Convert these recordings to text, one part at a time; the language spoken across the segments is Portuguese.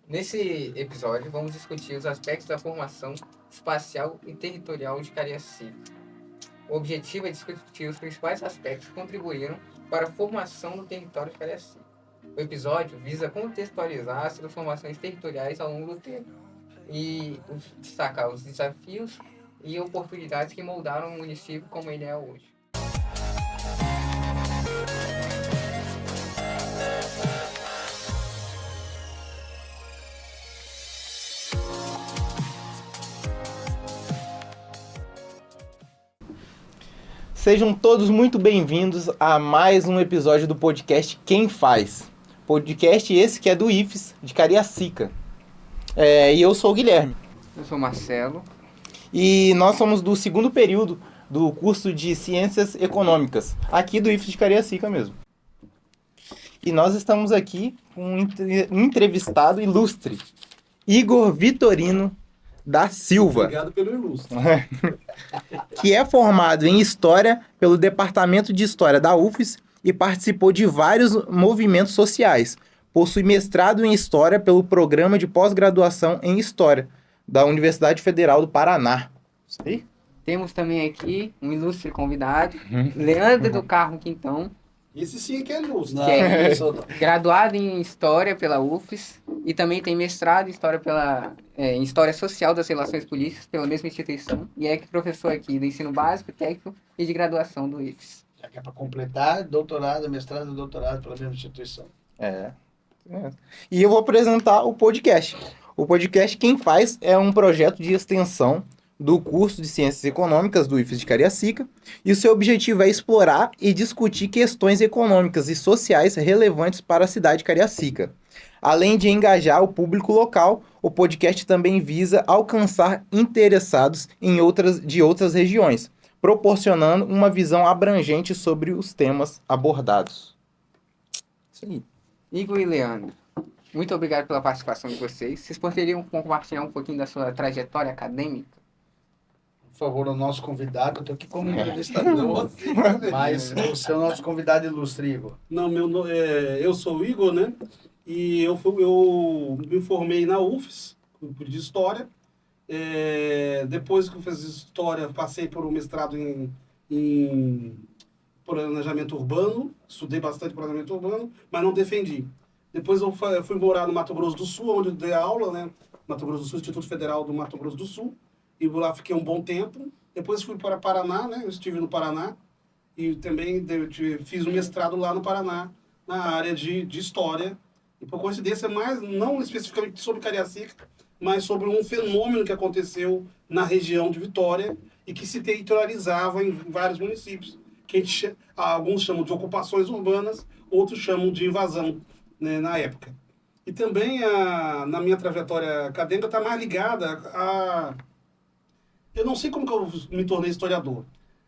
Nesse episódio, vamos discutir os aspectos da formação espacial e territorial de Cariacica. O objetivo é discutir os principais aspectos que contribuíram para a formação do território de Cariacica. O episódio visa contextualizar as transformações territoriais ao longo do tempo e destacar os desafios e oportunidades que moldaram o município como ele é hoje. Sejam todos muito bem-vindos a mais um episódio do podcast Quem Faz. Podcast esse que é do IFES de Cariacica. E eu sou o Guilherme. Eu sou o Marcelo. E nós somos do segundo período do curso de Ciências Econômicas, aqui do IFES de Cariacica mesmo. E nós estamos aqui com um entrevistado ilustre, Igor Vitorino da Silva. Obrigado pelo ilustre. Que é formado em História pelo Departamento de História da UFES e participou de vários movimentos sociais. Possui mestrado em História pelo Programa de Pós-Graduação em História da Universidade Federal do Paraná. Isso aí? Temos também aqui um ilustre convidado, Leandro do Carmo Quintão, Esse sim que é ilustre. que é graduado em História pela UFES e também tem mestrado em História Social das Relações Políticas pela mesma instituição e é professor aqui do ensino básico, técnico e de graduação do IFES. Já que é para completar, doutorado, mestrado e doutorado pela mesma instituição. E eu vou apresentar o podcast. O podcast Quem Faz é um projeto de extensão do curso de Ciências Econômicas do IFES de Cariacica, e o seu objetivo é explorar e discutir questões econômicas e sociais relevantes para a cidade de Cariacica. Além de engajar o público local, o podcast também visa alcançar interessados de outras regiões, proporcionando uma visão abrangente sobre os temas abordados. Isso aí. Igor e Leandro, muito obrigado pela participação de vocês. Vocês poderiam compartilhar um pouquinho da sua trajetória acadêmica? Por favor, o nosso convidado, eu estou aqui como entrevistador, mas você é o nosso convidado ilustre, Igor. Não, eu sou o Igor, né? E eu me formei na UFES, de História. Depois que eu fiz História, passei por um mestrado em Planejamento Urbano. Estudei bastante Planejamento Urbano, mas não defendi. Depois eu fui morar no Mato Grosso do Sul, onde eu dei aula, né? Mato Grosso do Sul, Instituto Federal do Mato Grosso do Sul. E lá fiquei um bom tempo. Depois fui para Paraná, né? Eu estive no Paraná. E também fiz um mestrado lá no Paraná, na área de História. E por coincidência, não especificamente sobre Cariacica, mas sobre um fenômeno que aconteceu na região de Vitória e que se territorializava em vários municípios. Que alguns chamam de ocupações urbanas, outros chamam de invasão, né, na época. E também, na minha trajetória acadêmica, está mais ligada a... Eu não sei como que eu me tornei historiador.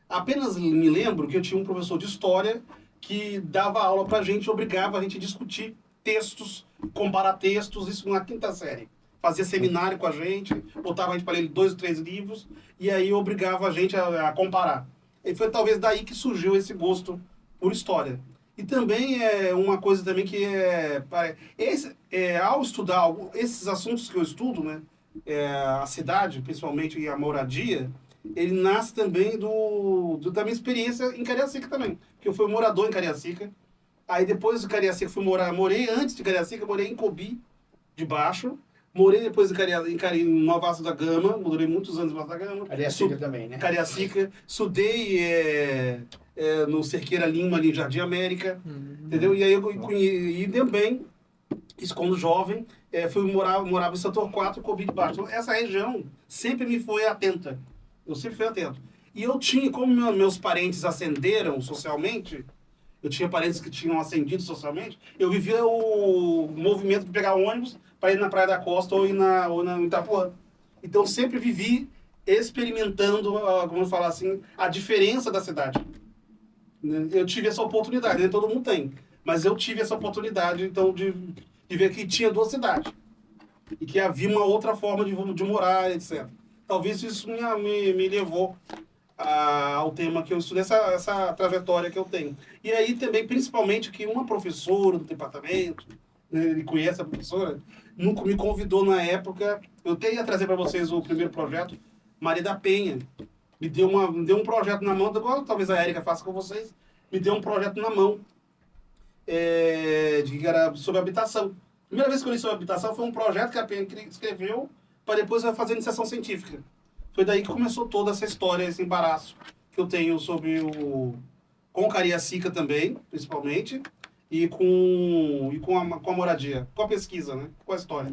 Apenas me lembro que eu tinha um professor de história que dava aula pra gente, obrigava a gente a discutir textos, comparar textos, isso na quinta série. Fazia seminário com a gente, botava a gente para ler 2 ou 3 livros, e aí obrigava a gente a comparar. E foi talvez daí que surgiu esse gosto por história. E também é uma coisa também que ao estudar esses assuntos que eu estudo, né? A cidade, principalmente, e a moradia, ele nasce também da minha experiência em Cariacica também. Porque eu fui morador em Cariacica. Aí depois de Cariacica morei antes de Cariacica, morei em Cobi, de Baixo. Morei depois em Nova Vasco da Gama, morei muitos anos em Nova Vasco da Gama. Cariacica também, né? Cariacica. Estudei no Cerqueira Lima, ali em Jardim América, entendeu? E aí e também, isso quando jovem, morava em São Torquato, Cobi de Baixo. Então, essa região sempre me foi atenta. Eu sempre fui atento. E eu tinha, como meus parentes ascenderam socialmente, eu tinha parentes que tinham ascendido socialmente, eu vivia o movimento de pegar ônibus para ir na Praia da Costa ou na Itapuã. Então, eu sempre vivi experimentando, vamos falar assim, a diferença da cidade. Eu tive essa oportunidade, nem todo mundo tem, mas eu tive essa oportunidade, então, de ver que tinha 2 cidades e que havia uma outra forma de morar, etc. Talvez isso me levou ao tema que eu estudo, essa trajetória que eu tenho. E aí também, principalmente, que uma professora do departamento, né, ele conhece a professora, nunca me convidou na época. Eu até ia trazer para vocês o primeiro projeto, Maria da Penha. Me deu um projeto na mão, igual talvez a Érica faça com vocês. Me deu um projeto na mão, que era sobre habitação. A primeira vez que eu li sobre habitação foi um projeto que a Penha escreveu para depois fazer iniciação científica. Foi daí que começou toda essa história, esse embaraço que eu tenho sobre com Cariacica também, principalmente, e com a moradia, com a pesquisa, né? Com a história.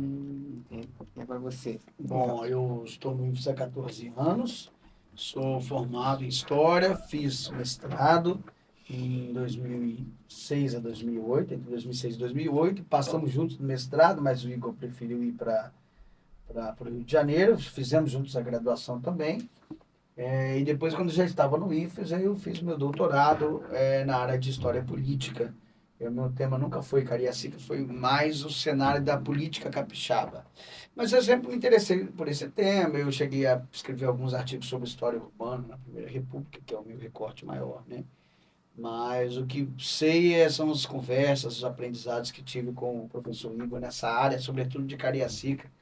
É para você. Bom, eu estou no IFES há 14 anos, sou formado em História, fiz mestrado em 2006 a 2008, entre 2006 e 2008, passamos juntos no mestrado, mas o Igor preferiu ir para o Rio de Janeiro, fizemos juntos a graduação também, e depois, quando já estava no IFES, eu fiz meu doutorado na área de História Política. O meu tema nunca foi Cariacica, foi mais o cenário da política capixaba. Mas eu sempre me interessei por esse tema, eu cheguei a escrever alguns artigos sobre história urbana na Primeira República, que é o meu recorte maior, né? Mas o que sei são as conversas, os aprendizados que tive com o professor Igor nessa área, sobretudo de Cariacica,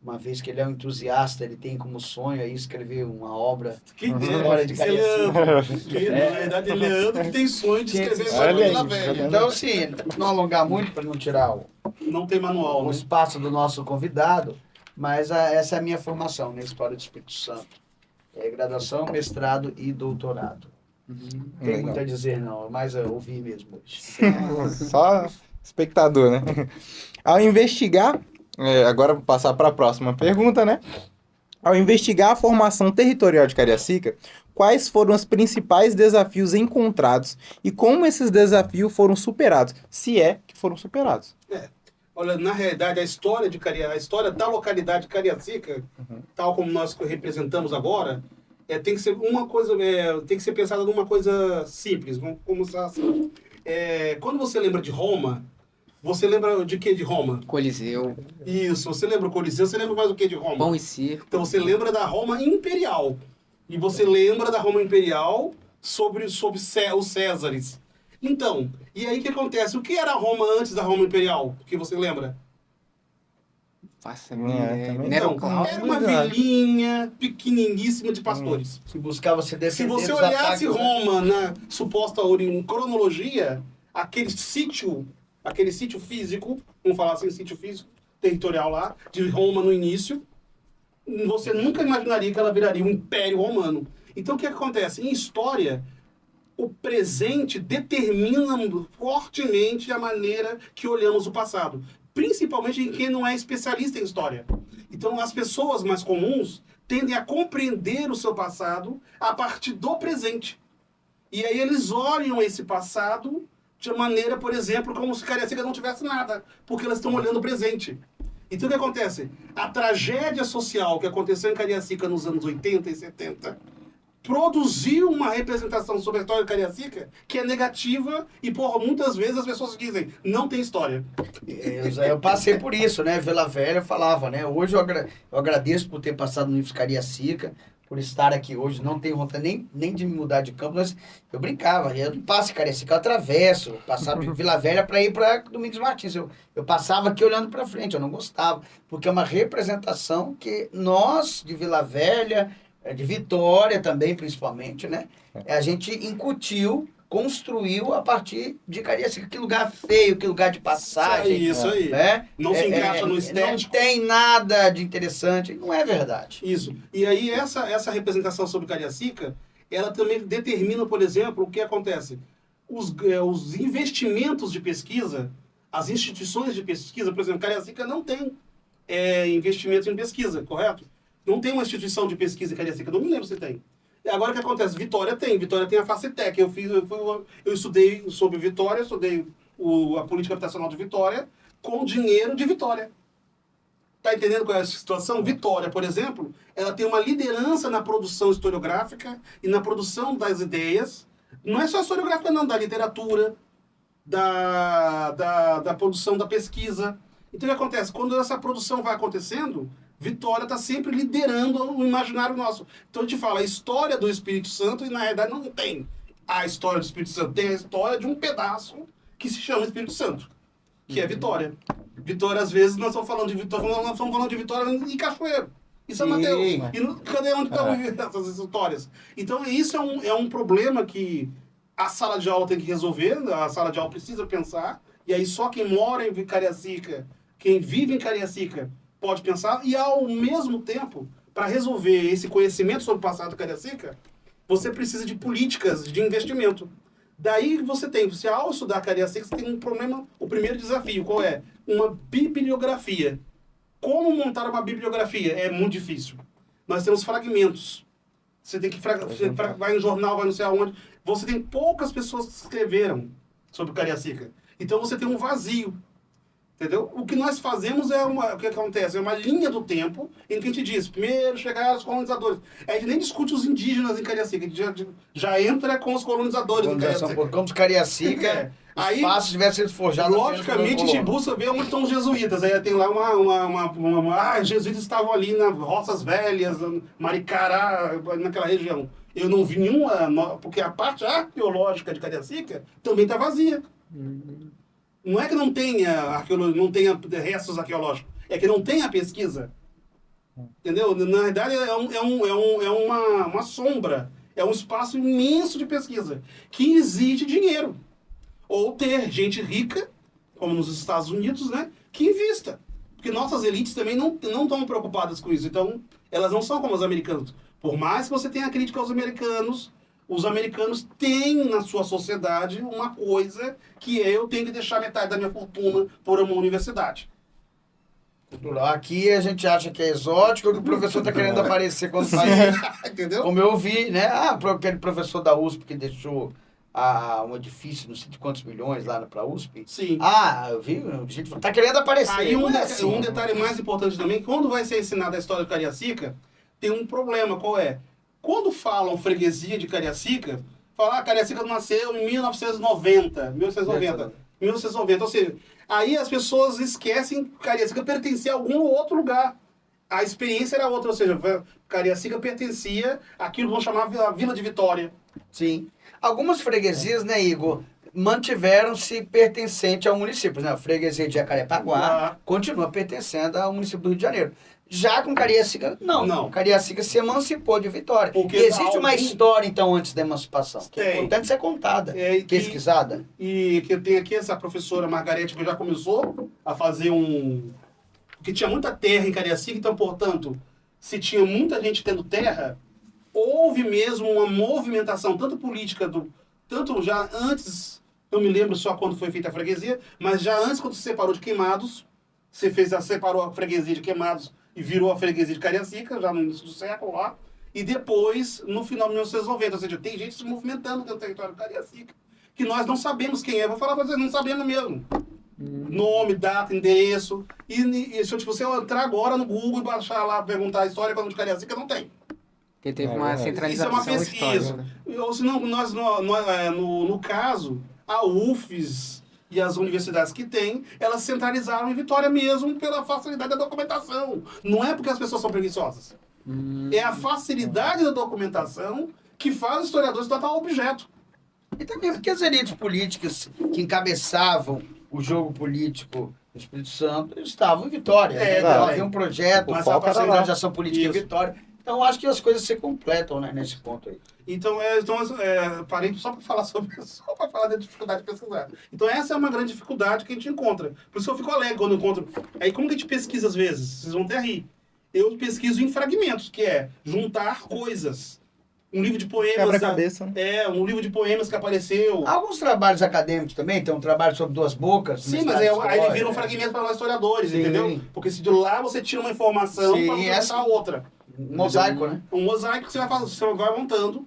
uma vez que ele é um entusiasta, ele tem como sonho aí escrever uma obra Que história de Cariacica. Na verdade, é Leandro que tem sonho de escrever sobre Olha aí, Vila Velha. Então, assim, não alongar muito para não tirar Não tem manual, o né? espaço do nosso convidado, mas essa é a minha formação na História do Espírito Santo. Graduação, mestrado e doutorado. Tem Legal. muito a dizer, não, mas eu ouvi mesmo hoje. Só espectador, né? Ao investigar, agora vou passar para a próxima pergunta, né? Ao investigar a formação territorial de Cariacica, quais foram os principais desafios encontrados e como esses desafios foram superados, se é que foram superados? Olha, na realidade, a história da localidade de Cariacica, tal como nós representamos agora, tem que ser uma coisa, tem que ser pensada numa coisa simples. Vamos começar assim. Quando você lembra de Roma, você lembra de que de Roma? Coliseu, Isso, você lembra o Coliseu, você lembra mais o que de Roma? pão e circo. Então você lembra da Roma Imperial. E você lembra da Roma Imperial sobre os Césares. Então, e aí o que acontece? O que era Roma antes da Roma Imperial? Que você lembra? Faça também Nero não. Cláudio. Era uma vilinha pequeniníssima de pastores. Que buscava se Se defender você dos olhasse ataques, né? Roma na suposta cronologia, aquele sítio físico, vamos falar assim, sítio físico, territorial lá, de Roma no início, você nunca imaginaria que ela viraria um império romano. Então o que acontece? Em história, o presente determina fortemente a maneira que olhamos o passado. Principalmente em quem não é especialista em história. Então as pessoas mais comuns tendem a compreender o seu passado a partir do presente. E aí eles olham esse passado de maneira, por exemplo, como se Cariacica não tivesse nada, porque elas estão olhando o presente. Então o que acontece? A tragédia social que aconteceu em Cariacica nos anos 80 e 70 produziu uma representação sobre a história de Cariacica que é negativa e, muitas vezes as pessoas dizem, não tem história. Eu passei por isso, né? Vila Velha falava, né? Hoje eu agradeço por ter passado no IFES Cariacica, por estar aqui hoje, não tenho vontade nem de me mudar de campo, mas eu brincava, eu não passo em Cariacica, eu atravesso, eu passava de Vila Velha para ir para Domingos Martins, eu passava aqui olhando para frente, eu não gostava, porque é uma representação que nós, de Vila Velha, de Vitória também, principalmente, né? A gente incutiu, construiu a partir de Cariacica. Que lugar feio, que lugar de passagem. Isso aí. Né? Não se encaixa no estético. Não tem nada de interessante. Não é verdade. Isso. E aí essa representação sobre Cariacica, ela também determina, por exemplo, o que acontece. Os investimentos de pesquisa, as instituições de pesquisa, por exemplo, Cariacica não tem investimentos em pesquisa, correto? Não tem uma instituição de pesquisa em Cariacica, não me lembro se tem. E agora o que acontece? Vitória tem a Facitec. Eu estudei sobre Vitória, estudei a política habitacional de Vitória com dinheiro de Vitória. Tá entendendo qual é a situação? Vitória, por exemplo, ela tem uma liderança na produção historiográfica e na produção das ideias. Não é só historiográfica não, da literatura, da produção da pesquisa. Então o que acontece? Quando essa produção vai acontecendo, Vitória está sempre liderando o imaginário nosso. Então a gente fala a história do Espírito Santo e na realidade não tem a história do Espírito Santo. Tem a história de um pedaço que se chama Espírito Santo, que é Vitória. Vitória, às vezes, nós estamos falando de Vitória, nós estamos falando de Vitória em Cachoeiro. Em São Sim. Mateus. Cadê onde estão essas histórias? Então, isso é um problema que a sala de aula tem que resolver, a sala de aula precisa pensar, e aí só quem mora em Cariacica, quem vive em Cariacica, pode pensar, e ao mesmo tempo, para resolver esse conhecimento sobre o passado de Cariacica, você precisa de políticas de investimento. Daí você ao estudar Cariacica, você tem um problema, o primeiro desafio, qual é? Uma bibliografia. Como montar uma bibliografia? É muito difícil. Nós temos fragmentos. Você tem que vai em jornal, vai não sei aonde. Você tem poucas pessoas que escreveram sobre Cariacica. Então você tem um vazio. Entendeu? O que nós fazemos o que acontece? É uma linha do tempo em que a gente diz, primeiro chegaram os colonizadores. A gente nem discute os indígenas em Cariacica, a gente já entra com os colonizadores em Cariacica. Como os Cariacica, Aí, os passos tivessem sido forjados. logicamente, a gente busca ver onde estão os jesuítas. Aí tem lá os jesuítas estavam ali nas Roças Velhas, Maricará, naquela região. Eu não vi nenhuma, porque a parte arqueológica de Cariacica também está vazia. Não é que não tenha restos arqueológicos, é que não tem a pesquisa. Entendeu? Na verdade, é uma sombra, é um espaço imenso de pesquisa, que exige dinheiro. Ou ter gente rica, como nos Estados Unidos, né, que invista. Porque nossas elites também não estão preocupadas com isso. Então, elas não são como os americanos. Por mais que você tenha crítica aos americanos, os americanos têm na sua sociedade uma coisa que eu tenho que deixar metade da minha fortuna por uma universidade. Aqui a gente acha que é exótico, que o professor está querendo aparecer quando faz isso. Entendeu? Como eu vi, né? Aquele professor da USP que deixou um edifício, não sei de quantos milhões lá para a USP. Sim. Eu vi, a gente está querendo aparecer. Aí não é assim. um detalhe mais importante também, quando vai ser ensinada a história de Cariacica, tem um problema, qual é? Quando falam freguesia de Cariacica, falam Cariacica nasceu em 1990, ou seja, aí as pessoas esquecem que Cariacica pertencia a algum outro lugar. A experiência era outra, ou seja, Cariacica pertencia àquilo que vão chamar a Vila de Vitória. Sim. Algumas freguesias, né, Igor, mantiveram-se pertencentes ao município, né? A freguesia de Jacarepaguá continua pertencendo ao município do Rio de Janeiro. Já com Cariacica, não. Cariacica se emancipou de Vitória. Porque existe uma história, então, antes da emancipação, que é importante ser contada, pesquisada. E que tem aqui essa professora Margarete, que já começou a fazer porque tinha muita terra em Cariacica, então, portanto, se tinha muita gente tendo terra, houve mesmo uma movimentação, tanto política, tanto já antes, não me lembro só quando foi feita a freguesia, mas já antes, quando se separou de Queimados, separou a freguesia de Queimados e virou a freguesia de Cariacica, já no início do século lá, e depois, no final de 1990, ou seja, tem gente se movimentando no território de Cariacica, que nós não sabemos quem é. Vou falar para vocês, não sabemos mesmo. Nome, data, endereço. E se você entrar agora no Google e baixar lá, perguntar a história de Cariacica, não tem. Porque teve uma centralização. Isso é uma pesquisa. Histórica, né? Ou senão, no caso, a UFES e as universidades que têm, elas centralizaram em Vitória mesmo pela facilidade da documentação. Não é porque as pessoas são preguiçosas. É a facilidade da documentação que faz os historiadores tratar o objeto. E também porque as elites políticas que encabeçavam o jogo político no Espírito Santo estavam em Vitória. Então havia um projeto, uma centralização política em Vitória. Então acho que as coisas se completam, né, nesse ponto aí. Então, parei só para falar da dificuldade de pesquisar. Então essa é uma grande dificuldade que a gente encontra. Por isso que eu fico alegre quando eu encontro. Aí como que a gente pesquisa às vezes? Vocês vão até rir. Eu pesquiso em fragmentos, que é juntar coisas. Um livro de poemas. Quebra-cabeça, né? Um livro de poemas que apareceu. Alguns trabalhos acadêmicos também, tem um trabalho sobre duas bocas. Sim, mas aí ele vira um fragmento para nós historiadores, entendeu? Porque se de lá você tira uma informação para complementar a outra. Um mosaico, né? Um mosaico que você vai montando.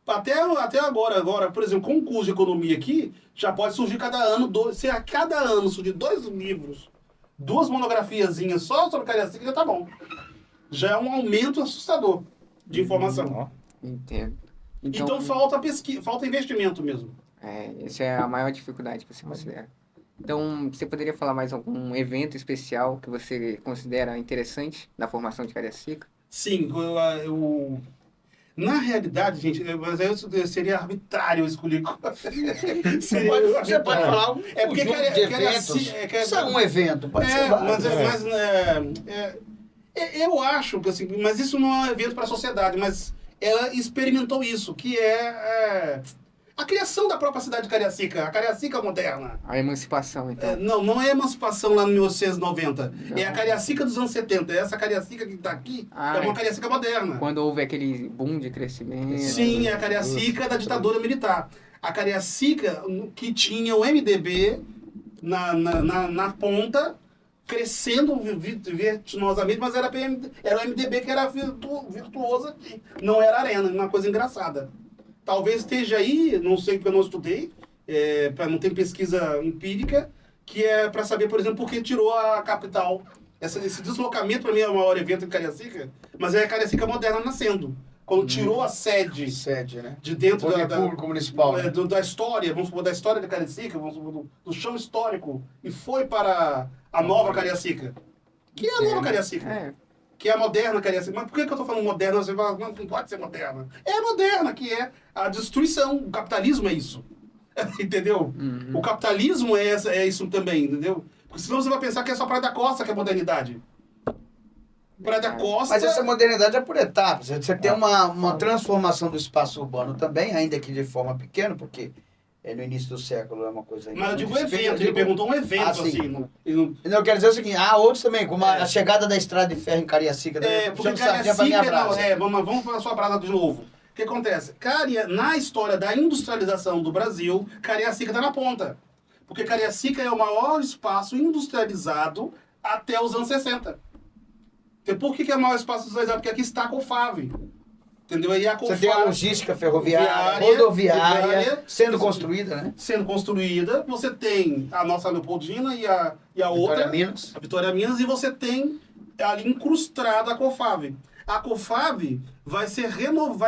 Até agora, por exemplo, com o curso de economia aqui, já pode surgir cada ano, se a cada ano surgir 2 livros, 2 monografiazinhas só sobre Cariacica, já tá bom. Já é um aumento assustador de informação. Entendo. Então falta pesquisa, falta investimento mesmo. Essa é a maior dificuldade que você considera. Então, você poderia falar mais algum evento especial que você considera interessante na formação de Cariacica? Sim, Na realidade, gente, mas aí seria arbitrário escolher. Você pode falar um porque conjunto de eventos. Isso é um evento, pode ser vários. Eu acho que assim, mas isso não é um evento para a sociedade, mas ela experimentou isso, que é a criação da própria cidade de Cariacica, a Cariacica moderna. A emancipação, então. Não é a emancipação lá em 1890, é a Cariacica dos anos 70. Essa Cariacica que está aqui é uma Cariacica moderna. Quando houve aquele boom de crescimento. Sim, é a Cariacica da ditadura militar. A Cariacica que tinha o MDB na ponta, crescendo vertiginosamente, mas era o MDB que era virtuoso aqui. Não era Arena, uma coisa engraçada. Talvez esteja aí, não sei porque eu não estudei, não tem pesquisa empírica, que é para saber, por exemplo, por que tirou a capital. Esse deslocamento, para mim, é o maior evento em Cariacica, mas é a Cariacica moderna nascendo. Quando tirou a sede, né? De dentro público municipal, né? Da história, vamos supor, da história de Cariacica, vamos supor, do chão histórico, e foi para a nova Cariacica. Que é a nova Cariacica. Que é a moderna Cariacica. Mas por que eu estou falando moderna? Você fala, não pode ser moderna. É moderna, que é a destruição. O capitalismo é isso. Entendeu? Uhum. O capitalismo é isso também, entendeu? Porque senão você vai pensar que é só Praia da Costa que é modernidade. Praia da Costa... Mas essa modernidade é por etapas. Você tem uma transformação do espaço urbano também, ainda que de forma pequena, porque no início do século é uma coisa... Mas eu digo um evento, ele perguntou um evento, assim. Eu quero dizer o seguinte, outros também, como a chegada da estrada de ferro em Cariacica. Porque Cariacica, vamos para a sua brasa de novo. O que acontece? Na história da industrialização do Brasil, Cariacica está na ponta. Porque Cariacica é o maior espaço industrializado até os anos 60. Por que é o maior espaço industrializado? Porque aqui está a COFAV. Entendeu? Aí você tem a logística ferroviária, rodoviária sendo construída, né? Sendo construída. Você tem a nossa Leopoldina e a outra. Minas. A Vitória Minas. E você tem ali incrustada a COFAV. A COFAV vai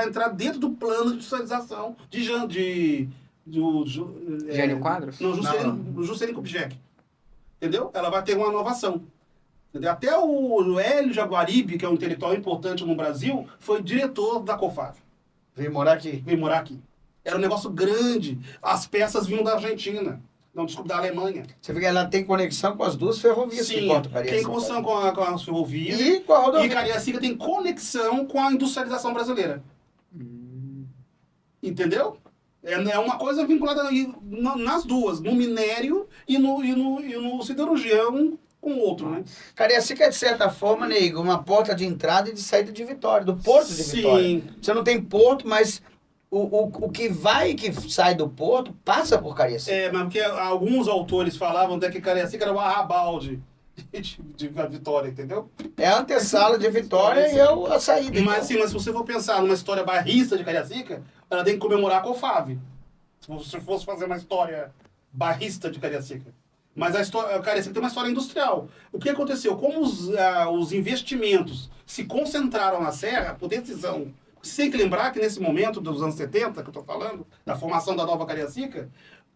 entrar dentro do plano de industrialização de Jânio Quadros? Não, Juscelino Kubitschek. Entendeu? Ela vai ter uma inovação. Até o Hélio Jaguaribe, que é um intelectual importante no Brasil, foi diretor da COFAV. Veio morar aqui. Era um negócio grande. As peças vinham da Argentina. Não, desculpa, da Alemanha. Você vê que ela tem conexão com as duas ferrovias. Sim, que cortam Cariacica. Tem conexão com as ferrovias. E com a rodovia. E Cariacica tem conexão com a industrialização brasileira. Entendeu? É uma coisa vinculada nas duas. No minério e no siderurgia. Com o outro, né? Cariacica é, de certa forma, Neigo, uma porta de entrada e de saída de Vitória, do porto de Vitória. Sim. Você não tem porto, mas o que vai e que sai do porto passa por Cariacica. Mas porque alguns autores falavam até que Cariacica era o arrabalde de Vitória, entendeu? É a antessala de Vitória e a saída. Mas se você for pensar numa história barrista de Cariacica, ela tem que comemorar a COFAV. Se você fosse fazer uma história barrista de Cariacica. Mas a Cariacica tem uma história industrial. O que aconteceu? Como os investimentos se concentraram na Serra, por decisão... Você tem que lembrar que nesse momento dos anos 70, que eu estou falando, da formação da nova Cariacica,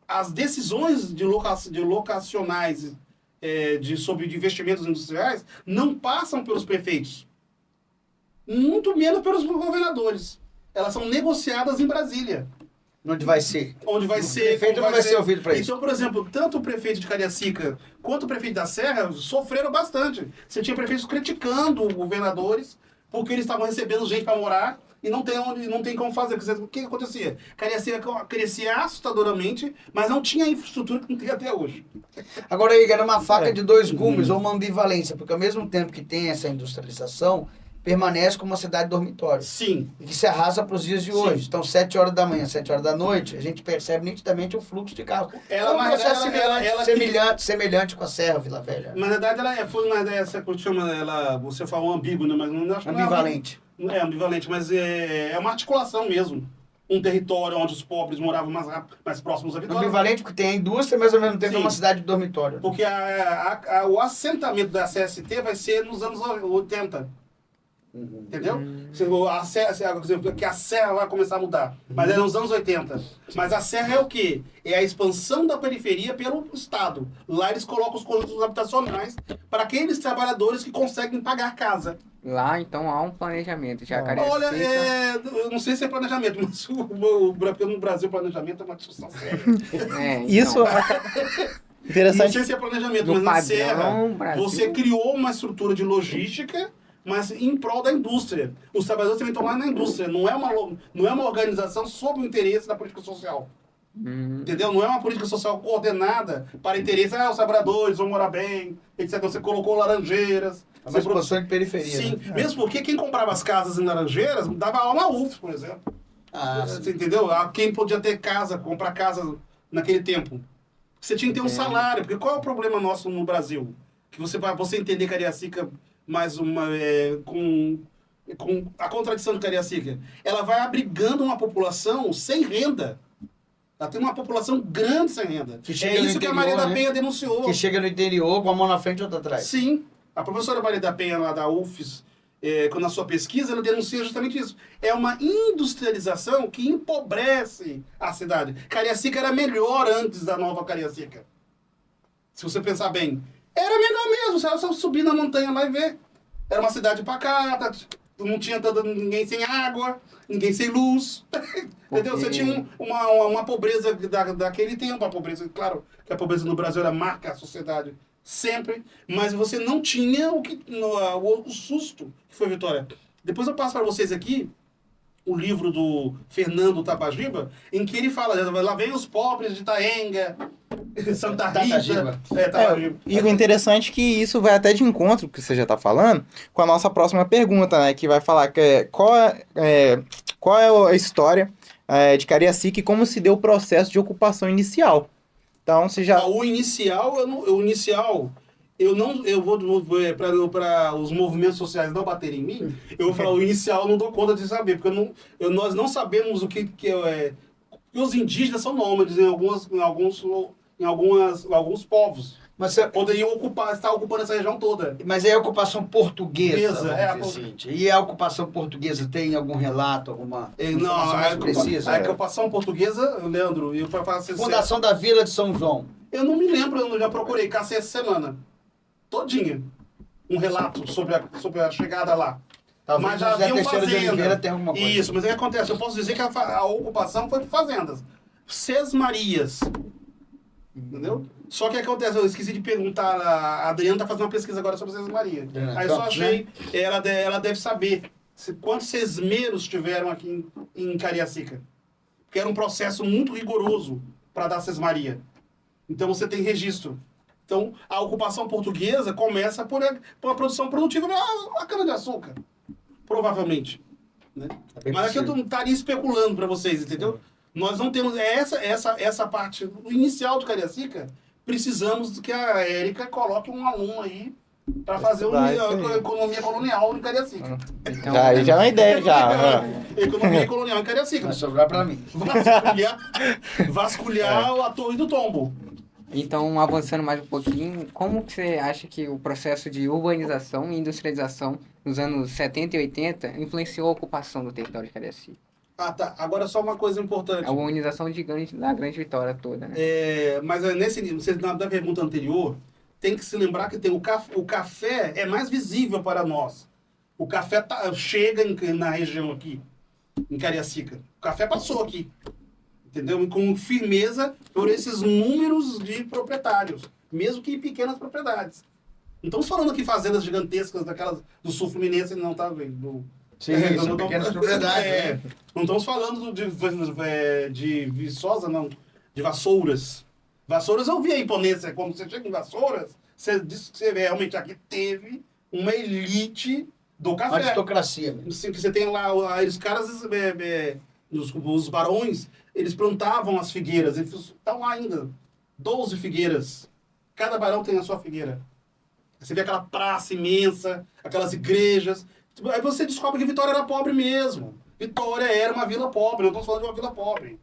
as decisões locacionais sobre investimentos industriais não passam pelos prefeitos. Muito menos pelos governadores. Elas são negociadas em Brasília. Onde vai ser? O prefeito não vai ser ouvido para isso. Então, por exemplo, tanto o prefeito de Cariacica quanto o prefeito da Serra sofreram bastante. Você tinha prefeitos criticando governadores porque eles estavam recebendo gente para morar e não tem como fazer. O que acontecia? Cariacica crescia assustadoramente, mas não tinha a infraestrutura que não tem até hoje. Agora, aí, era uma faca de dois gumes, ou uma ambivalência, porque ao mesmo tempo que tem essa industrialização, permanece como uma cidade dormitório. Sim. E que se arrasa para os dias de hoje. Então, 7 horas da manhã, 7 horas da noite, a gente percebe nitidamente o fluxo de carro. É um processo semelhante com a Serra Vila Velha. Na verdade, você falou ambíguo, né? Mas não acho que ambivalente. É ambivalente, mas é uma articulação mesmo. Um território onde os pobres moravam mais próximos à Vitória. Ambivalente porque tem a indústria, mas ao mesmo tempo é uma cidade de dormitório. Porque o assentamento da CST vai ser nos anos 80. Entendeu? A serra, que a serra vai começar a mudar. Mas é nos anos 80. Mas a serra é o quê? É a expansão da periferia pelo Estado. Lá eles colocam os conjuntos habitacionais para aqueles trabalhadores que conseguem pagar casa. Lá, então, há um planejamento. Olha, eu não sei se é planejamento, mas porque no Brasil planejamento é uma discussão séria. Isso Não interessante. sei se é planejamento, mas na serra você criou uma estrutura de logística, mas em prol da indústria. Os trabalhadores também estão lá na indústria. Não é uma organização sob o interesse da política social. Entendeu? Não é uma política social coordenada para interesse. Os trabalhadores vão morar bem, etc. Você colocou laranjeiras. É uma expansão de periferia. Sim, né? mesmo porque quem comprava as casas em Laranjeiras dava aula na UF, por exemplo. Você entendeu? Quem podia ter casa, comprar casa naquele tempo. Você tinha que ter um salário, porque qual é o problema nosso no Brasil? Que você entender Cariacica mais uma com a contradição de Cariacica, ela vai abrigando uma população sem renda. Ela tem uma população grande sem renda. Que É chega no isso que a interior, Maria da né? Penha denunciou. Que chega no interior com a mão na frente e outra atrás. Sim. A professora Maria da Penha, lá da UFES, na sua pesquisa, ela denuncia justamente isso. É uma industrialização que empobrece a cidade. Cariacica era melhor antes da nova Cariacica. Se você pensar bem. Era melhor mesmo, você só subir na montanha lá e ver. Era uma cidade pacata, não tinha ninguém sem água, ninguém sem luz. Entendeu? Você tinha uma pobreza daquele tempo. A pobreza, claro que a pobreza no Brasil era marca a sociedade sempre, mas você não tinha o susto que foi Vitória. Depois eu passo para vocês aqui o livro do Fernando Tabagiba, em que ele fala, lá vem os pobres de Itaenga, Santa Rita. Tabagiba. E o interessante é que isso vai até de encontro, que você já está falando, com a nossa próxima pergunta, né? Que vai falar qual é a história de Cariacica e como se deu o processo de ocupação inicial. Então, você já... O inicial, eu vou para os movimentos sociais não baterem em mim, eu vou falar o inicial, eu não dou conta de saber, porque nós não sabemos o que é. Os indígenas são nômades em alguns povos. Mas você... Poderiam estar ocupando essa região toda. Mas é a ocupação portuguesa, Beleza, vamos dizer assim. E a ocupação portuguesa tem algum relato, alguma informação mais precisa? A ocupação portuguesa, Leandro, eu para falar Fundação da Vila de São João. Eu não me lembro, eu já procurei, cacei essa semana. Todinha. Um relato sobre a chegada lá. Talvez Mas já José haviam Teixeira de fazendas. Oliveira tenha alguma coisa. Isso, mas o que acontece? Eu posso dizer que a ocupação foi por fazendas. Sesmarias. Entendeu? Só que acontece, eu esqueci de perguntar, a Adriana está fazendo uma pesquisa agora sobre Sesmaria. Aí eu só achei, ela deve saber quantos sesmeiros tiveram aqui em Cariacica. Porque era um processo muito rigoroso para dar Sesmaria. Então você tem registro. Então a ocupação portuguesa começa por a produção produtiva da cana-de-açúcar. Provavelmente. Né? Mas aqui eu não estaria especulando para vocês, entendeu? Nós não temos essa parte inicial do Cariacica. Precisamos que a Érica coloque um aluno aí para fazer a economia colonial em Cariacica. Então, Já é uma ideia, já. Economia colonial em Cariacica. Vai sobrar para mim. Vasculhar a Torre do Tombo. Então, avançando mais um pouquinho, como que você acha que o processo de urbanização e industrialização nos anos 70 e 80 influenciou a ocupação do território de Cariacica? Ah, tá. Agora só uma coisa importante. A urbanização da Grande Vitória toda, né? Mas nesse nível, da pergunta anterior, tem que se lembrar que o café é mais visível para nós. O café chega na região aqui, em Cariacica. O café passou aqui. Entendeu? Com firmeza por esses números de proprietários, mesmo que em pequenas propriedades. Não estamos falando aqui fazendas gigantescas daquelas do sul fluminense, não está vendo? Sim, são pequenas propriedades. Né? Não estamos falando de Viçosa, não. De Vassouras. Vassouras eu vi a imponência. Quando você chega em Vassouras, você diz que você realmente aqui teve uma elite do café. Uma aristocracia. Né? Sim, que você tem lá, os caras, os barões, eles plantavam as figueiras. Eles estão lá ainda. 12 figueiras. Cada barão tem a sua figueira. Você vê aquela praça imensa, aquelas igrejas. Aí você descobre que Vitória era pobre mesmo. Vitória era uma vila pobre, não estamos falando de uma vila pobre.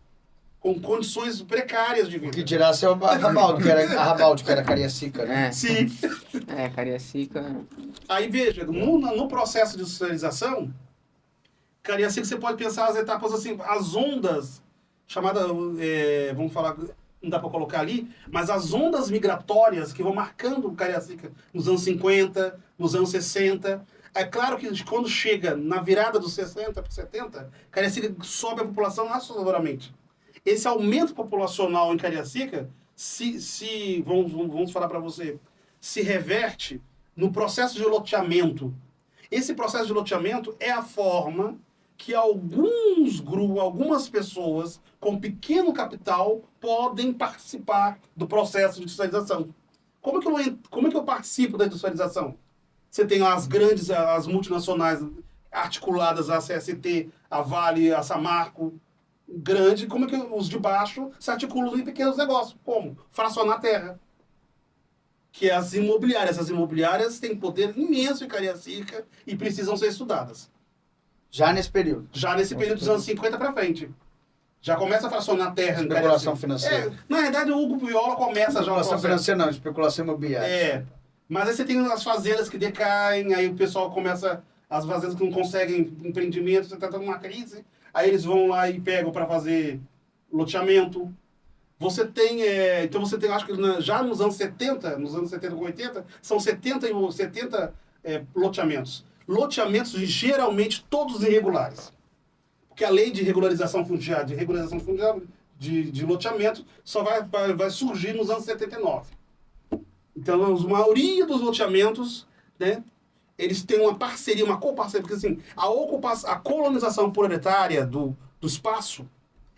com condições precárias de O vida. que tirasse é o Arrabaldo, que era Cariacica, né? Sim. Cariacica. Aí veja, no processo de industrialização, Cariacica você pode pensar as etapas assim, as ondas, chamadas, vamos falar, não dá para colocar ali, mas as ondas migratórias que vão marcando o Cariacica nos anos 50, nos anos 60. É claro que quando chega na virada dos 60 para 70, Cariacica sobe a população assustadoramente. Esse aumento populacional em Cariacica, vamos falar para você, se reverte no processo de loteamento. Esse processo de loteamento é a forma que algumas pessoas com pequeno capital podem participar do processo de industrialização. Como é que eu participo da industrialização? Você tem as multinacionais articuladas, a CST, a Vale, a Samarco, grande, como é que os de baixo se articulam em pequenos negócios? Como? Fracionar a terra. Que é as imobiliárias. As imobiliárias têm poder imenso em Cariacica e precisam ser estudadas. Já nesse período. Já nesse período dos anos 50 para frente. Já começa a fracionar a terra em Especulação Cariacica. financeira. Na verdade, o Hugo Viola começa já o Especulação processo. financeira não, especulação imobiliária. Mas aí você tem as fazendas que decaem, aí o pessoal começa, as fazendas que não conseguem empreendimento, você está tendo uma crise, aí eles vão lá e pegam para fazer loteamento. Você tem, então você tem, acho que já nos anos 70 com 80, são 70 loteamentos. Loteamentos geralmente todos irregulares. Porque a lei de regularização fundiária, de loteamento, só vai surgir nos anos 79. Então, a maioria dos loteamentos, né, eles têm uma parceria, uma coparceria, porque assim, a colonização proletária do espaço,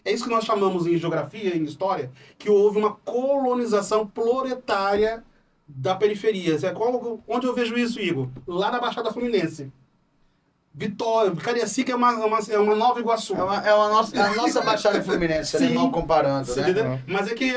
é isso que nós chamamos em geografia, em história, que houve uma colonização proletária da periferia. Onde eu vejo isso, Igor? Lá na Baixada Fluminense. Cariacica é uma Nova Iguaçu. A nossa Baixada Fluminense, né, mal comparando, Sim, né?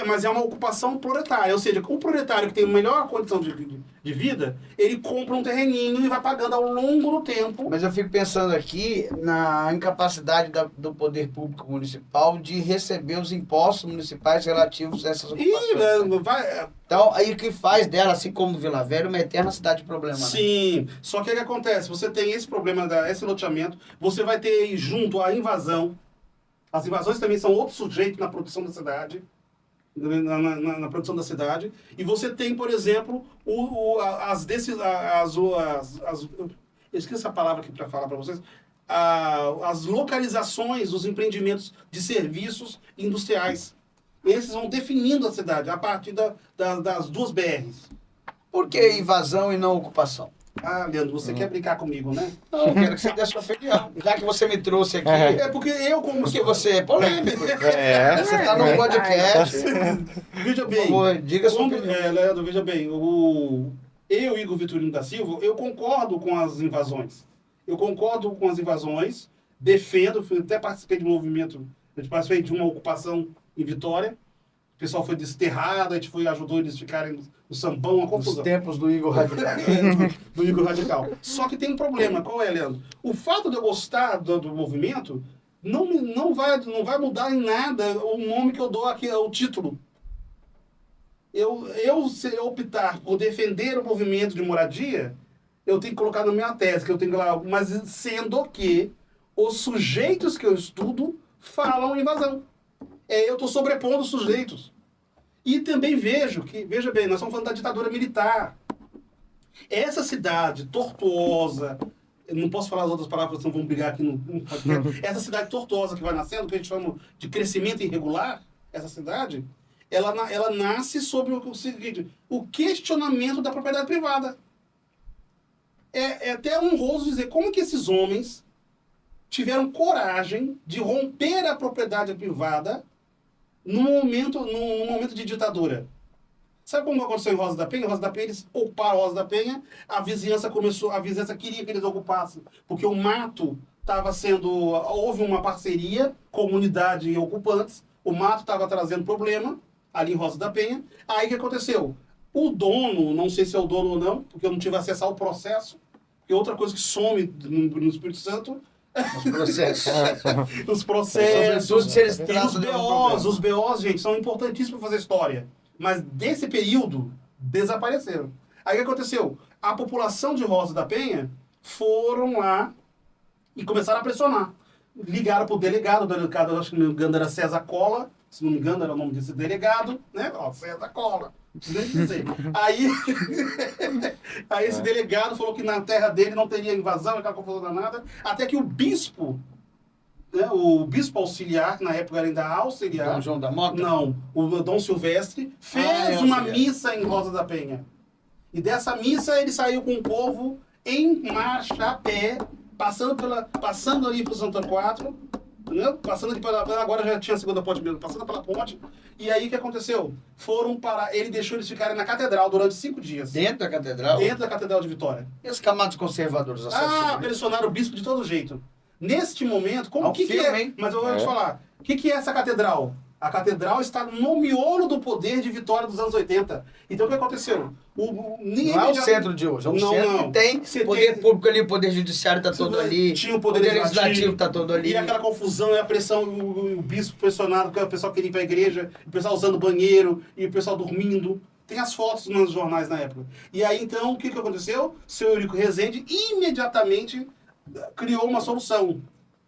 Mas é uma ocupação proletária. Ou seja, o proletário que tem a melhor condição de vida, ele compra um terreninho e vai pagando ao longo do tempo. Mas eu fico pensando aqui na incapacidade do poder público municipal de receber os impostos municipais relativos a essas ocupações. Então, aí o que faz dela, assim como Vila Velha, uma eterna cidade de problema. Sim, né? Só que o que acontece? Você tem esse problema, esse loteamento, você vai ter aí junto a invasão. As invasões também são outro sujeito na produção da cidade. Na produção da cidade. E você tem, por exemplo, eu esqueci a palavra aqui para falar para vocês. As localizações dos empreendimentos de serviços industriais. Esses vão definindo a cidade a partir das duas BRs. Por que invasão e não ocupação? Leandro, você quer brincar comigo, né? Não, eu quero que você dê a sua opinião. Já que você me trouxe aqui. Porque eu, como Porque você é polêmico. É. Você está num podcast. Veja Por bem. favor, diga a sua opinião. Leandro, veja bem. Eu, Igor Vitorino da Silva, eu concordo com as invasões. Defendo, até participei de um movimento, participei de uma ocupação em Vitória. O pessoal foi desterrado, a gente ajudou eles a ficarem no sambão, uma confusão. Os tempos do Igor Radical. Do Igor Radical. Só que tem um problema, qual é, Leandro? O fato de eu gostar do movimento não vai mudar em nada o nome que eu dou aqui, o título. Se eu optar por defender o movimento de moradia, eu tenho que colocar na minha tese, que eu tenho que lá, mas sendo que os sujeitos que eu estudo falam invasão. Eu estou sobrepondo os sujeitos. E também veja bem, nós estamos falando da ditadura militar. Essa cidade tortuosa, eu não posso falar as outras palavras, senão vamos brigar aqui no podcast. Essa cidade tortuosa que vai nascendo, que a gente chama de crescimento irregular, essa cidade, ela nasce sobre o seguinte, o questionamento da propriedade privada. É até honroso dizer como que esses homens tiveram coragem de romper a propriedade privada num momento de ditadura. Sabe como aconteceu em Rosa da Penha? Em Rosa da Penha, eles ocuparam Rosa da Penha, a vizinhança queria que eles ocupassem, porque o mato estava houve uma parceria, comunidade e ocupantes, o mato estava trazendo problema, ali em Rosa da Penha. Aí o que aconteceu? O dono, não sei se é o dono ou não, porque eu não tive acesso ao processo, porque outra coisa que some no Espírito Santo, Os processos. Os processos, Sobretudo se eles e tratam os de algum problema. BOs, gente, são importantíssimos para fazer história. Mas desse período, desapareceram. Aí o que aconteceu? A população de Rosa da Penha foram lá e começaram a pressionar. Ligaram pro delegado, o delegado, acho que não me engano, era César Cola, se não me engano, era o nome desse delegado, né? Ó, César Cola. Preciso nem dizer. Aí, aí esse delegado falou que na terra dele não teria invasão, aquela confusão danada, até que o bispo, né, o bispo auxiliar, que na época era ainda auxiliar, Dom João da Mota? não, o Dom Silvestre, fez uma auxiliar. missa em Rosa da Penha. E dessa missa ele saiu com o povo em marcha a pé, passando ali pro Santo Antônio, entendeu? Passando ali agora já tinha a segunda ponte mesmo, passando pela ponte. E aí o que aconteceu? Foram para, ele deixou eles ficarem na catedral durante 5 dias. Dentro da catedral? Dentro da Catedral de Vitória. E os camados conservadores? Pressionaram o bispo de todo jeito. Neste momento, É um filme, é? hein? Mas eu vou te falar. O que é essa catedral? A catedral está no miolo do poder de Vitória dos anos 80. Então o que aconteceu? Não é o centro de hoje, é um centro que tem Você poder tem- público ali, o poder judiciário está todo ali, Tinha o poder legislativo está todo ali. E aquela confusão, e a pressão, o bispo pressionado, porque o pessoal queria ir para a igreja, o pessoal usando banheiro, e o pessoal dormindo. Tem as fotos nos jornais na época. E aí, então, o que aconteceu? Seu Eurico Rezende imediatamente criou uma solução.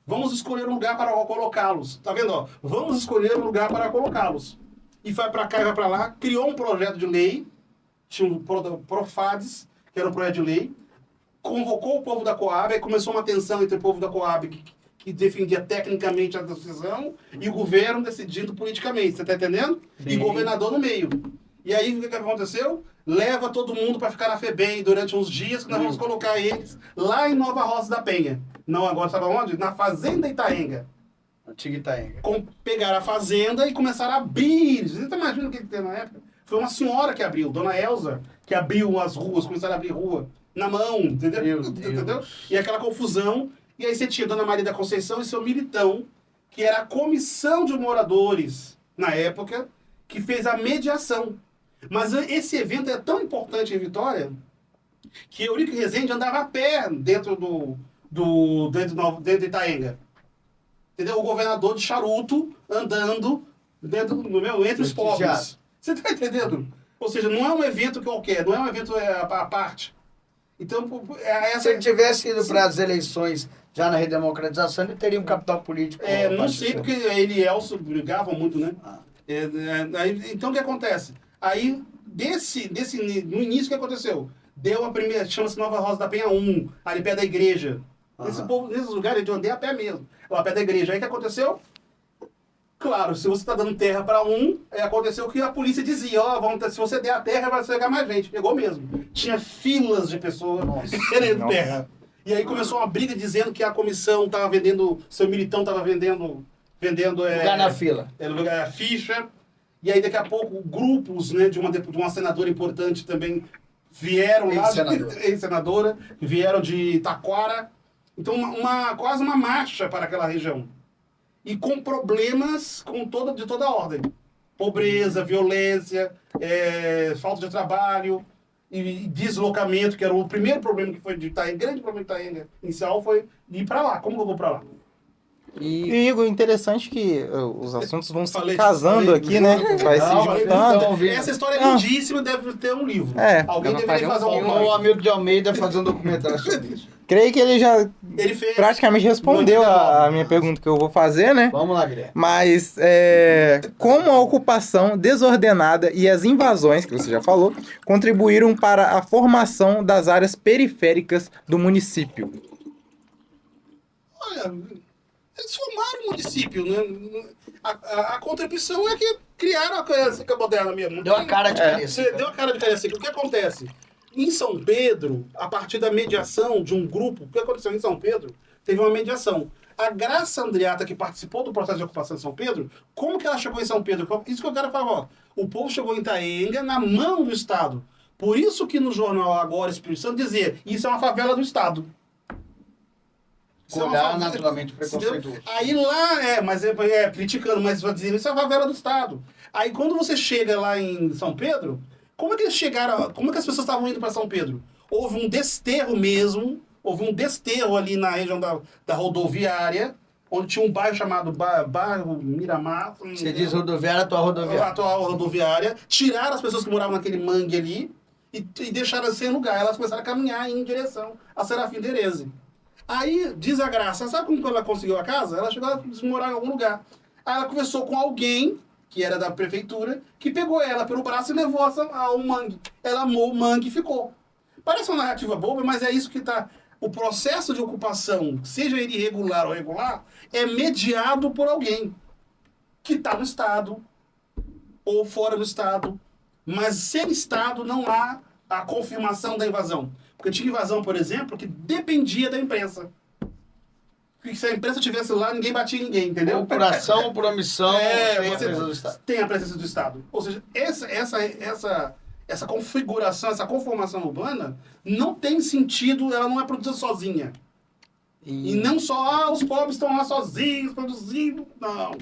Vamos escolher um lugar para colocá-los. Tá vendo? Ó? Vamos escolher um lugar para colocá-los. E vai para cá e vai para lá. Criou um projeto de lei. Tinha um Profades, que era um projeto de lei. Convocou o povo da Coab. Aí começou uma tensão entre o povo da Coab, que defendia tecnicamente a decisão, e o governo decidindo politicamente. Você tá entendendo? Sim. E o governador no meio. E aí, o que aconteceu? Leva todo mundo para ficar na FEBEM durante uns dias, que nós vamos colocar eles lá em Nova Rosa da Penha. Não, agora sabe onde? Na Fazenda Itaenga. Antiga Itaenga. Pegaram a fazenda e começaram a abrir. Você imagina o que tem na época? Foi uma senhora que abriu, Dona Elza, que abriu as ruas, começaram a abrir rua na mão, entendeu? Meu Entendeu? Deus. E aquela confusão. E aí você tinha Dona Maria da Conceição e seu militão, que era a comissão de moradores, na época, que fez a mediação. Mas esse evento é tão importante em Vitória que Eurico Rezende andava a pé dentro dentro de Itaenga. Entendeu? O governador de charuto andando entre os pobres. Você tá entendendo? Ou seja, não é um evento qualquer, não é um evento à parte. Então, Se ele tivesse ido para as eleições já na redemocratização, ele teria um capital político. não sei, porque ele e Elcio brigavam muito, né? Ah. Então, o que acontece? Aí, no início, o que aconteceu? Deu a primeira, chama-se Nova Rosa da Penha 1, ali perto da igreja. Nesses lugares de andei a pé mesmo, lá perto da igreja. Aí o que aconteceu? Claro, se você está dando terra para aconteceu que a polícia dizia, se você der a terra, vai chegar mais gente. Pegou mesmo. Tinha filas de pessoas querendo terra. E aí começou uma briga dizendo que a comissão estava vendendo, seu militão estava vendendo Lugar na fila. Ficha. E aí daqui a pouco grupos, né, de uma senadora importante também vieram lá, ex-senadora, vieram de Taquara. Então quase uma marcha para aquela região. E com problemas de toda a ordem. Pobreza, violência, falta de trabalho e deslocamento, que era o primeiro problema que foi de Itaenga, grande problema de Itaenga inicial foi ir para lá. Como que eu vou para lá? E, Igor, interessante que os assuntos vão se Falei, casando aqui, né? Vai se juntando. Essa história é lindíssima, deve ter um livro. Alguém Ela deveria faz fazer um O Hamilton de Almeida fazer um documentário sobre isso. Creio que ele já Ele fez. praticamente respondeu a minha pergunta que eu vou fazer, né? Vamos lá, Guilherme. Mas como a ocupação desordenada e as invasões, que você já falou, contribuíram para a formação das áreas periféricas do município? Olha, eles formaram o município, né? A contribuição é que criaram a Cariacica moderna mesmo. Deu a cara de Cariacica. Deu a cara de Cariacica. O que acontece? Em São Pedro, a partir da mediação de um grupo, o que aconteceu em São Pedro? Teve uma mediação. A Graça Andreata, que participou do processo de ocupação de São Pedro, como que ela chegou em São Pedro? Isso que eu quero falar. Ó. O povo chegou em Itaenga na mão do Estado. Por isso que no jornal Agora Espírito Santo dizia, isso é uma favela do Estado. Olhar naturalmente preconceituoso. Aí lá, criticando, mas dizendo, isso é a favela do Estado. Aí quando você chega lá em São Pedro, como é que eles chegaram, como é que as pessoas estavam indo para São Pedro? Houve um desterro mesmo houve um desterro ali na região da rodoviária, onde tinha um bairro chamado Bairro Miramar. Você diz rodoviária, atual A rodoviária. atual rodoviária, tiraram as pessoas que moravam naquele mangue ali e deixaram sem lugar. Elas começaram a caminhar em direção a Serafim Dereze. Aí, diz a graça, sabe como ela conseguiu a casa? Ela chegou a morar em algum lugar. Aí ela conversou com alguém, que era da prefeitura, que pegou ela pelo braço e levou ao mangue. Ela amou o mangue e ficou. Parece uma narrativa boba, mas é isso que está... O processo de ocupação, seja ele irregular ou regular, é mediado por alguém que está no Estado ou fora do Estado. Mas sem Estado não há a confirmação da invasão. Porque tinha invasão, por exemplo, que dependia da imprensa. Porque se a imprensa estivesse lá, ninguém batia em ninguém, entendeu? Ou por ação ou por omissão, tem a você presença do Estado. tem a presença do Estado. Ou seja, essa configuração, essa conformação urbana não tem sentido, ela não é produzida sozinha. E não só, os pobres estão lá sozinhos, produzindo. Não.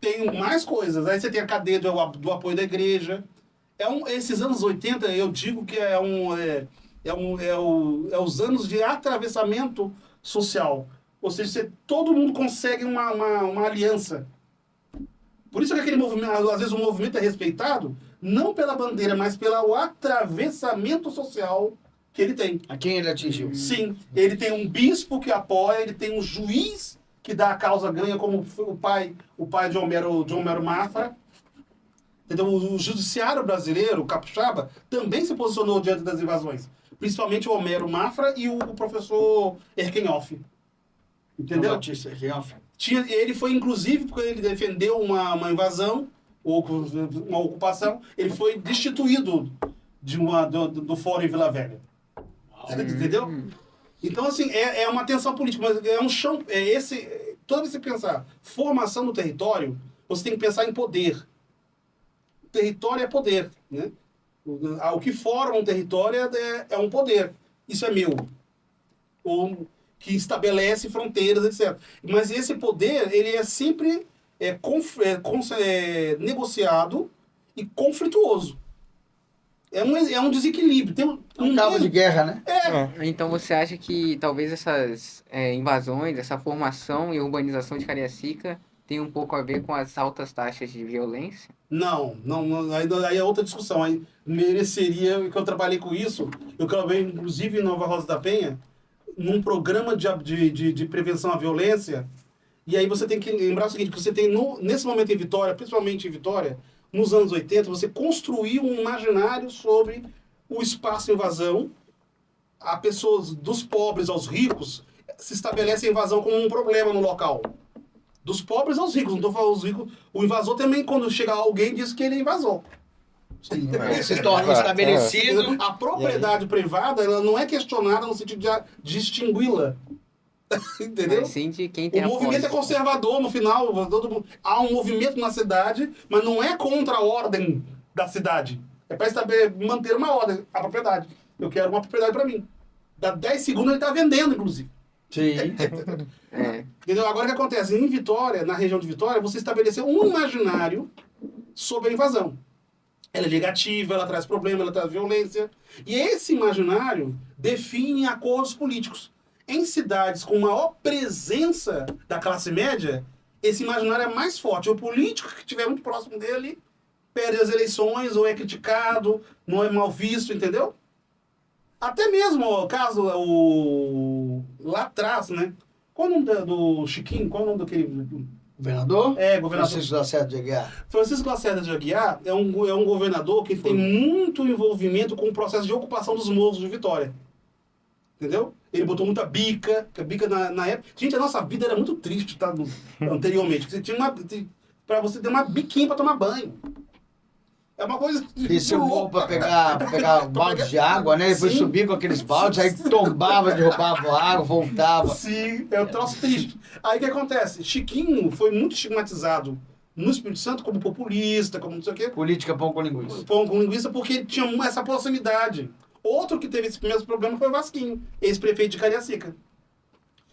Tem mais coisas. Aí você tem a cadeia do apoio da igreja. Esses anos 80, eu digo que os anos de atravessamento social. Ou seja, todo mundo consegue uma aliança. Por isso que aquele movimento, às vezes o movimento é respeitado, não pela bandeira, mas pelo atravessamento social que ele tem. A quem ele atingiu? Sim, ele tem um bispo que apoia, ele tem um juiz que dá a causa ganha, como o pai de Homero Mafra. Entendeu? O judiciário brasileiro, o capixaba, também se posicionou diante das invasões. Principalmente o Homero Mafra e o professor Erkenhoff. Entendeu? Batista Erkenhoff. Ele foi, inclusive, porque ele defendeu uma invasão, ou uma ocupação, ele foi destituído do fórum em Vila Velha. Entendeu? Então, assim, é uma tensão política, mas é um chão... Toda vez que você pensar formação do território, você tem que pensar em poder. Território é poder, né? O que forma um território é um poder. Isso é meu. Ou que estabelece fronteiras, etc. Mas esse poder, ele é sempre negociado e conflituoso. É um desequilíbrio. Tem Um cabo de guerra, né? Então você acha que talvez essas invasões, essa formação e urbanização de Cariacica tem um pouco a ver com as altas taxas de violência? Não, aí é outra discussão. Aí mereceria, que eu trabalhei com isso, eu trabalhei inclusive em Nova Rosa da Penha, num programa de prevenção à violência, e aí você tem que lembrar o seguinte, que você tem, nesse momento em Vitória, principalmente em Vitória, nos anos 80, você construiu um imaginário sobre o espaço invasão, a pessoas dos pobres aos ricos, se estabelece a invasão como um problema no local. Dos pobres aos ricos, não estou falando os ricos. O invasor também, quando chega alguém, diz que ele é invasor. Ele se torna estabelecido. A propriedade privada, ela não é questionada no sentido de extingui-la. Entendeu? Mas sim de quem tem O a movimento é posse. conservador no final. Há um movimento na cidade, mas não é contra a ordem da cidade. É para manter uma ordem, a propriedade. Eu quero uma propriedade para mim. Dá 10 segundos ele está vendendo, inclusive. Sim. Entendeu? Agora o que acontece? Em Vitória, na região de Vitória, você estabeleceu um imaginário sobre a invasão. Ela é negativa, ela traz problema, ela traz violência. E esse imaginário define acordos políticos. Em cidades com maior presença da classe média, esse imaginário é mais forte. O político que estiver muito próximo dele perde as eleições, ou é criticado, não é mal visto, entendeu? Até mesmo o caso lá atrás, né? Qual o nome do Chiquinho? Qual o nome daquele... Governador? Governador. Francisco Lacerda de Aguiar. Francisco Lacerda de Aguiar é um governador que tem muito envolvimento com o processo de ocupação dos morros de Vitória. Entendeu? Ele botou muita bica, que a bica na época... Gente, a nossa vida era muito triste, tá? Anteriormente. Você tinha pra você ter uma biquinha pra tomar banho. É uma coisa... Desceu o morro pra pegar balde de água, né? Depois Sim. subia com aqueles baldes, aí tombava, derrubava a água, voltava. Sim, é um troço triste. Aí o que acontece? Chiquinho foi muito estigmatizado no Espírito Santo como populista, como não sei o quê. Política pão com linguiça. Pão com linguiça, porque ele tinha essa proximidade. Outro que teve esse mesmo problema foi o Vasquinho, ex-prefeito de Cariacica.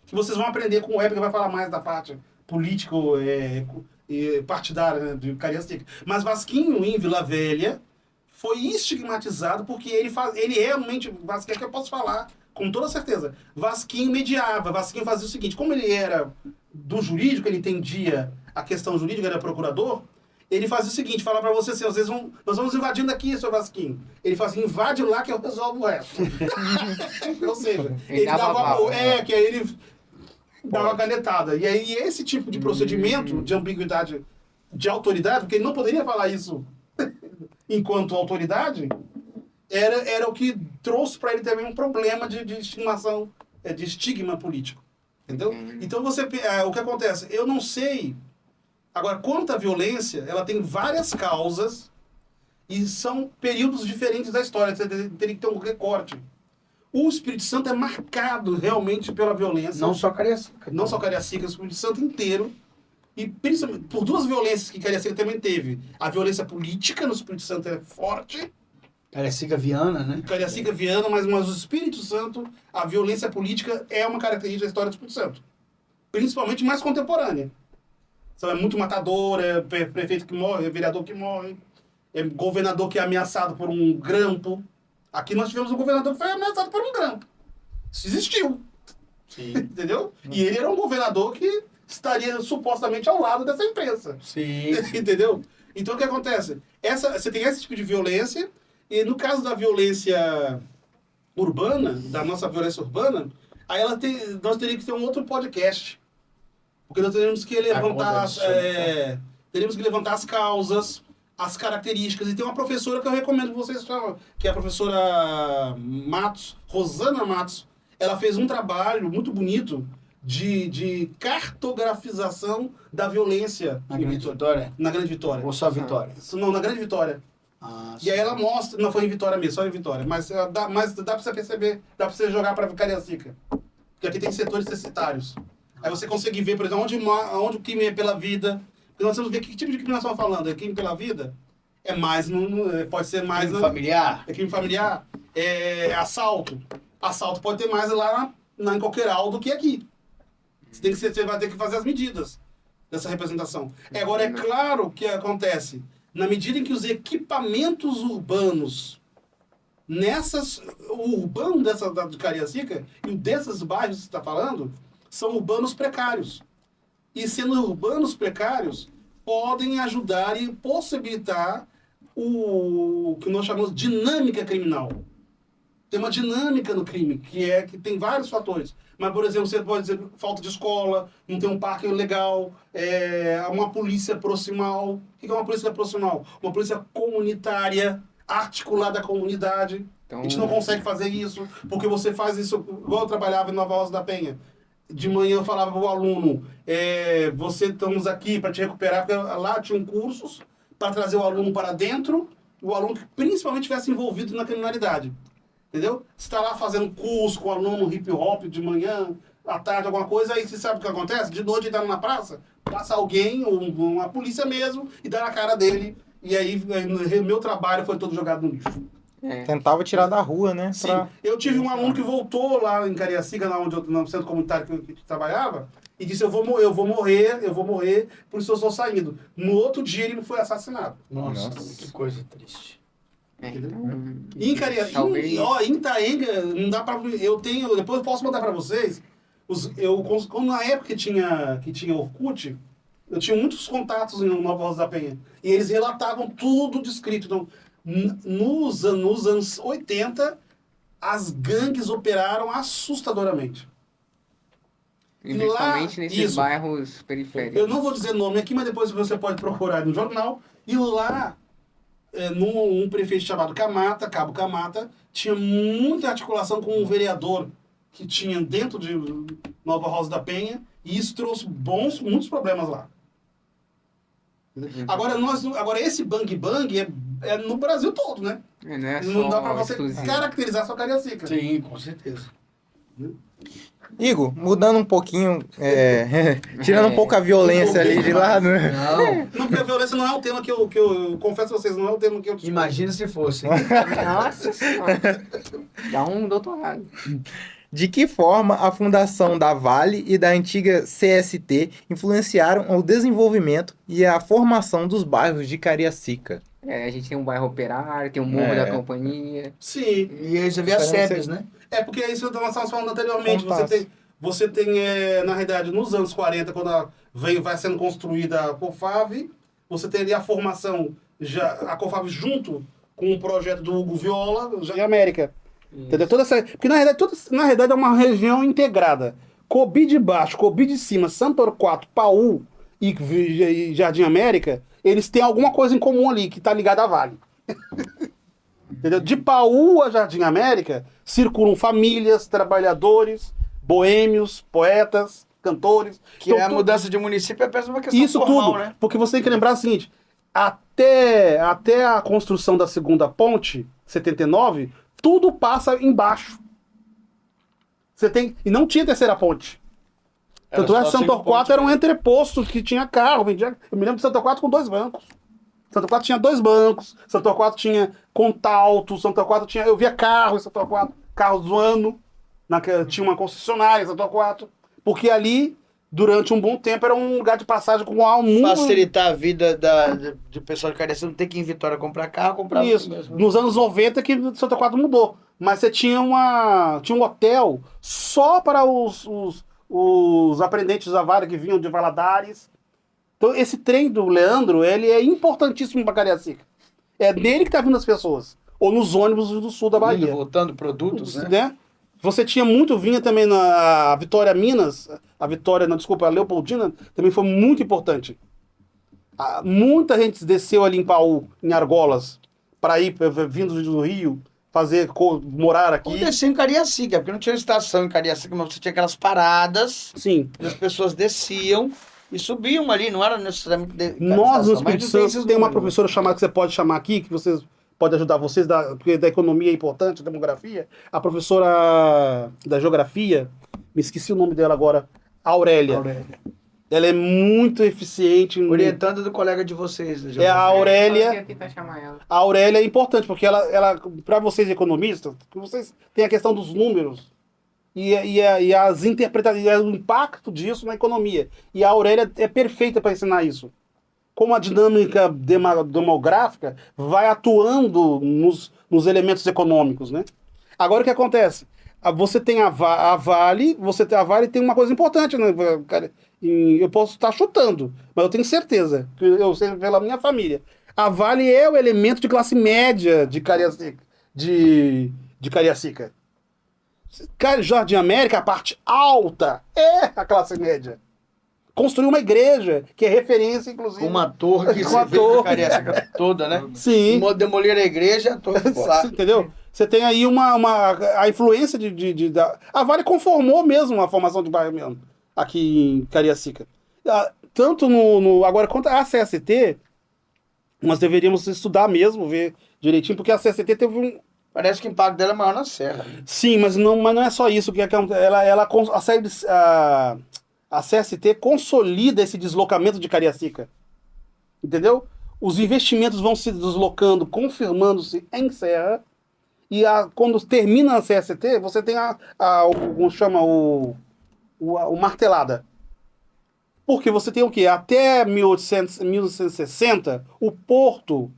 Que vocês vão aprender com o Épica, vai falar mais da parte político partidária, né, de Cariacica. Mas Vasquinho, em Vila Velha, foi estigmatizado porque ele realmente... Vasquinho, que eu posso falar com toda certeza. Vasquinho mediava, Vasquinho fazia o seguinte, como ele era do jurídico, ele entendia a questão jurídica, era procurador, ele fazia o seguinte, falar pra você assim, às vezes nós vamos invadindo aqui, seu Vasquinho. Ele fala assim, invade lá que eu resolvo o resto. Ou seja, ele dava que aí ele dava uma canetada. E aí esse tipo de procedimento de ambiguidade de autoridade, porque ele não poderia falar isso enquanto autoridade, era o que trouxe para ele também um problema de estimação, de estigma político. Entendeu? Então o que acontece? Eu não sei. Agora, quanto à violência, ela tem várias causas e são períodos diferentes da história. Você teria que ter um recorte. O Espírito Santo é marcado realmente pela violência. Não só Cariacica. Não só Cariacica, o Espírito Santo inteiro. E principalmente por duas violências que Cariacica também teve. A violência política no Espírito Santo é forte. Cariacica Viana, né? Cariacica Viana, mas o Espírito Santo, a violência política é uma característica da história do Espírito Santo. Principalmente mais contemporânea. É muito matador, é prefeito que morre, é vereador que morre, é governador que é ameaçado por um grampo. Aqui nós tivemos um governador que foi ameaçado por um grampo. Isso existiu. Sim. Entendeu? E ele era um governador que estaria supostamente ao lado dessa imprensa. Sim. Entendeu? Então o que acontece? Você tem esse tipo de violência, e no caso da violência urbana, da nossa violência urbana, aí nós teríamos que ter um outro podcast. Porque nós teríamos que levantar as causas, as características. E tem uma professora que eu recomendo que vocês chamem, que é a professora Matos, Rosana Matos. Ela fez um trabalho muito bonito de cartografização da violência Na Grande Vitória? Na Grande Vitória. Ou só Vitória? Não, na Grande Vitória. Ah, E aí ela mostra, não foi em Vitória mesmo, só em Vitória, mas dá pra você perceber, dá pra você jogar pra Cariacica. Porque aqui tem setores censitários. Aí você consegue ver, por exemplo, onde o crime é pela vida. Porque nós temos que ver que tipo de crime nós estamos falando. É crime pela vida? É mais, pode ser mais... crime familiar? É crime familiar? É assalto. Assalto pode ter mais lá em Coqueiral do que aqui. Você vai ter que fazer as medidas dessa representação. Agora, é claro que acontece, na medida em que os equipamentos urbanos, o urbano de Cariacica e o desses bairros que você está falando, são urbanos precários. E sendo urbanos precários, podem ajudar e possibilitar o que nós chamamos de dinâmica criminal. Tem uma dinâmica no crime, que tem vários fatores. Mas, por exemplo, você pode dizer falta de escola, não tem um parque legal, uma polícia proximal. O que é uma polícia proximal? Uma polícia comunitária, articulada à comunidade. Então, a gente não consegue fazer isso, porque você faz isso, igual eu trabalhava em Nova Rosa da Penha. De manhã eu falava para o aluno, estamos aqui para te recuperar, porque lá tinham cursos para trazer o aluno para dentro, o aluno que principalmente estivesse envolvido na criminalidade. Entendeu? Você está lá fazendo curso com o aluno hip hop de manhã, à tarde, alguma coisa, aí você sabe o que acontece? De noite ele está na praça, passa alguém, ou uma polícia mesmo, e dá na cara dele, e aí meu trabalho foi todo jogado no lixo. Tentava tirar da rua, né? Sim. Eu tive um aluno que voltou lá em Cariacica, no centro comunitário que eu trabalhava, e disse, eu vou morrer, por isso eu estou saindo. No outro dia ele foi assassinado. Nossa, que coisa triste. Em Cariacica, em Itaenga, não dá pra... depois eu posso mandar para vocês, quando na época que tinha Orkut, eu tinha muitos contatos em Nova Rosa da Penha, e eles relatavam tudo descrito. Então, nos anos 80, as gangues operaram assustadoramente. Principalmente nesses bairros periféricos. Eu não vou dizer nome aqui, mas depois você pode procurar no jornal. E lá, um prefeito chamado Cabo Camata, tinha muita articulação com um vereador que tinha dentro de Nova Rosa da Penha, e isso trouxe muitos problemas lá. Agora esse bang é no Brasil todo, né? Não dá pra você caracterizar só Cariacica. Sim, com certeza. Igor, mudando um pouquinho, tirando um pouco a violência ali de lado. Não, porque a violência não é um tema que eu confesso a vocês, não é um tema que eu... Imagina se fosse. Nossa Senhora. Dá um doutorado. De que forma a fundação da Vale e da antiga CST influenciaram o desenvolvimento e a formação dos bairros de Cariacica? A gente tem um bairro Operário, tem o Morro da Companhia. Sim. E aí você vê as SEBs, né? É porque é isso que nós estávamos falando anteriormente. Compasso. Você tem na realidade, nos anos 40, quando vai sendo construída a COFAV, você tem ali a formação, a COFAV junto com o projeto do Hugo Viola, já em América. Entendeu? Porque na realidade é uma região integrada. Cobi de baixo, Cobi de cima, Santo Torquato, Paú e Jardim América, eles têm alguma coisa em comum ali, que está ligada à Vale. Entendeu? De Paú a Jardim América, circulam famílias, trabalhadores, boêmios, poetas, cantores. Que é a mudança de município é apenas uma questão Isso formal, tudo, né? porque você tem que lembrar o seguinte, até a construção da segunda ponte, 79, tudo passa embaixo. E não tinha terceira ponte. Era Tanto é que só Santo cinco Torquato pontes era um mesmo. entreposto que tinha carro, vendia. Eu me lembro de Santo Torquato com 2 bancos. Santo Torquato tinha 2 bancos, Santo Torquato tinha Contalto, Santo Torquato tinha. Eu via carro em Santo Torquato, carros do ano. Tinha uma concessionária em Santo Torquato. Porque ali, durante um bom tempo, era um lugar de passagem com o mundo. Facilitar a vida do pessoal de Cariacica, não ter que ir em Vitória comprar carro, comprar Isso. mesmo. Nos anos 90 que Santo Torquato mudou. Mas você tinha um hotel só para os aprendentes da Vale que vinham de Valadares. Então esse trem do Leandro, ele é importantíssimo para Cariacica. É nele que tá vindo as pessoas. Ou nos ônibus do sul da Bahia. Indo, voltando produtos, né? Né? Você tinha muito, vinha também na Vitória Minas, a Leopoldina, também foi muito importante. Muita gente desceu ali em Paú, em Argolas, para ir, vindo do Rio, morar Ou aqui. descer em Cariacica, porque não tinha estação em Cariacica, mas você tinha aquelas paradas, Sim. e as pessoas desciam e subiam ali, não era necessariamente Nós, no estação, mas Espírito não tem Santo, esses tem uma números. professora chamada que você pode chamar aqui, que vocês pode ajudar vocês, porque da economia é importante, demografia. A professora da geografia, me esqueci o nome dela agora, Aurélia. Ela é muito eficiente. Orientando do colega de vocês. né, É a Aurélia. Eu ia tentar chamar ela. A Aurélia é importante, porque ela para vocês economistas, vocês têm a questão dos números e as interpretações, o impacto disso na economia. E a Aurélia é perfeita para ensinar isso. Como a dinâmica demográfica vai atuando nos elementos econômicos, né? Agora o que acontece? Você tem a Vale, a Vale tem uma coisa importante, né, cara? Eu posso estar chutando, mas eu tenho certeza, que eu sei pela minha família. A Vale é o elemento de classe média de Cariacica. De Cariacica. Jardim América, a parte alta, é a classe média. Construiu uma igreja, que é referência, inclusive. Uma torre que Uma se vê torre. na Cariacica toda, né? Sim. Demoliram a igreja, a torre fora. Entendeu? Você tem aí a influência a Vale conformou mesmo a formação de bairro mesmo, aqui em Cariacica. Tanto agora, quanto a CST, nós deveríamos estudar mesmo, ver direitinho, porque a CST teve um... Parece que o impacto dela é maior na Serra. Sim, mas não é só isso. A CST consolida esse deslocamento de Cariacica. Entendeu? Os investimentos vão se deslocando, confirmando-se em Serra. E quando termina a CST, você tem como chama o martelada. Porque você tem o quê? Até 1860, o porto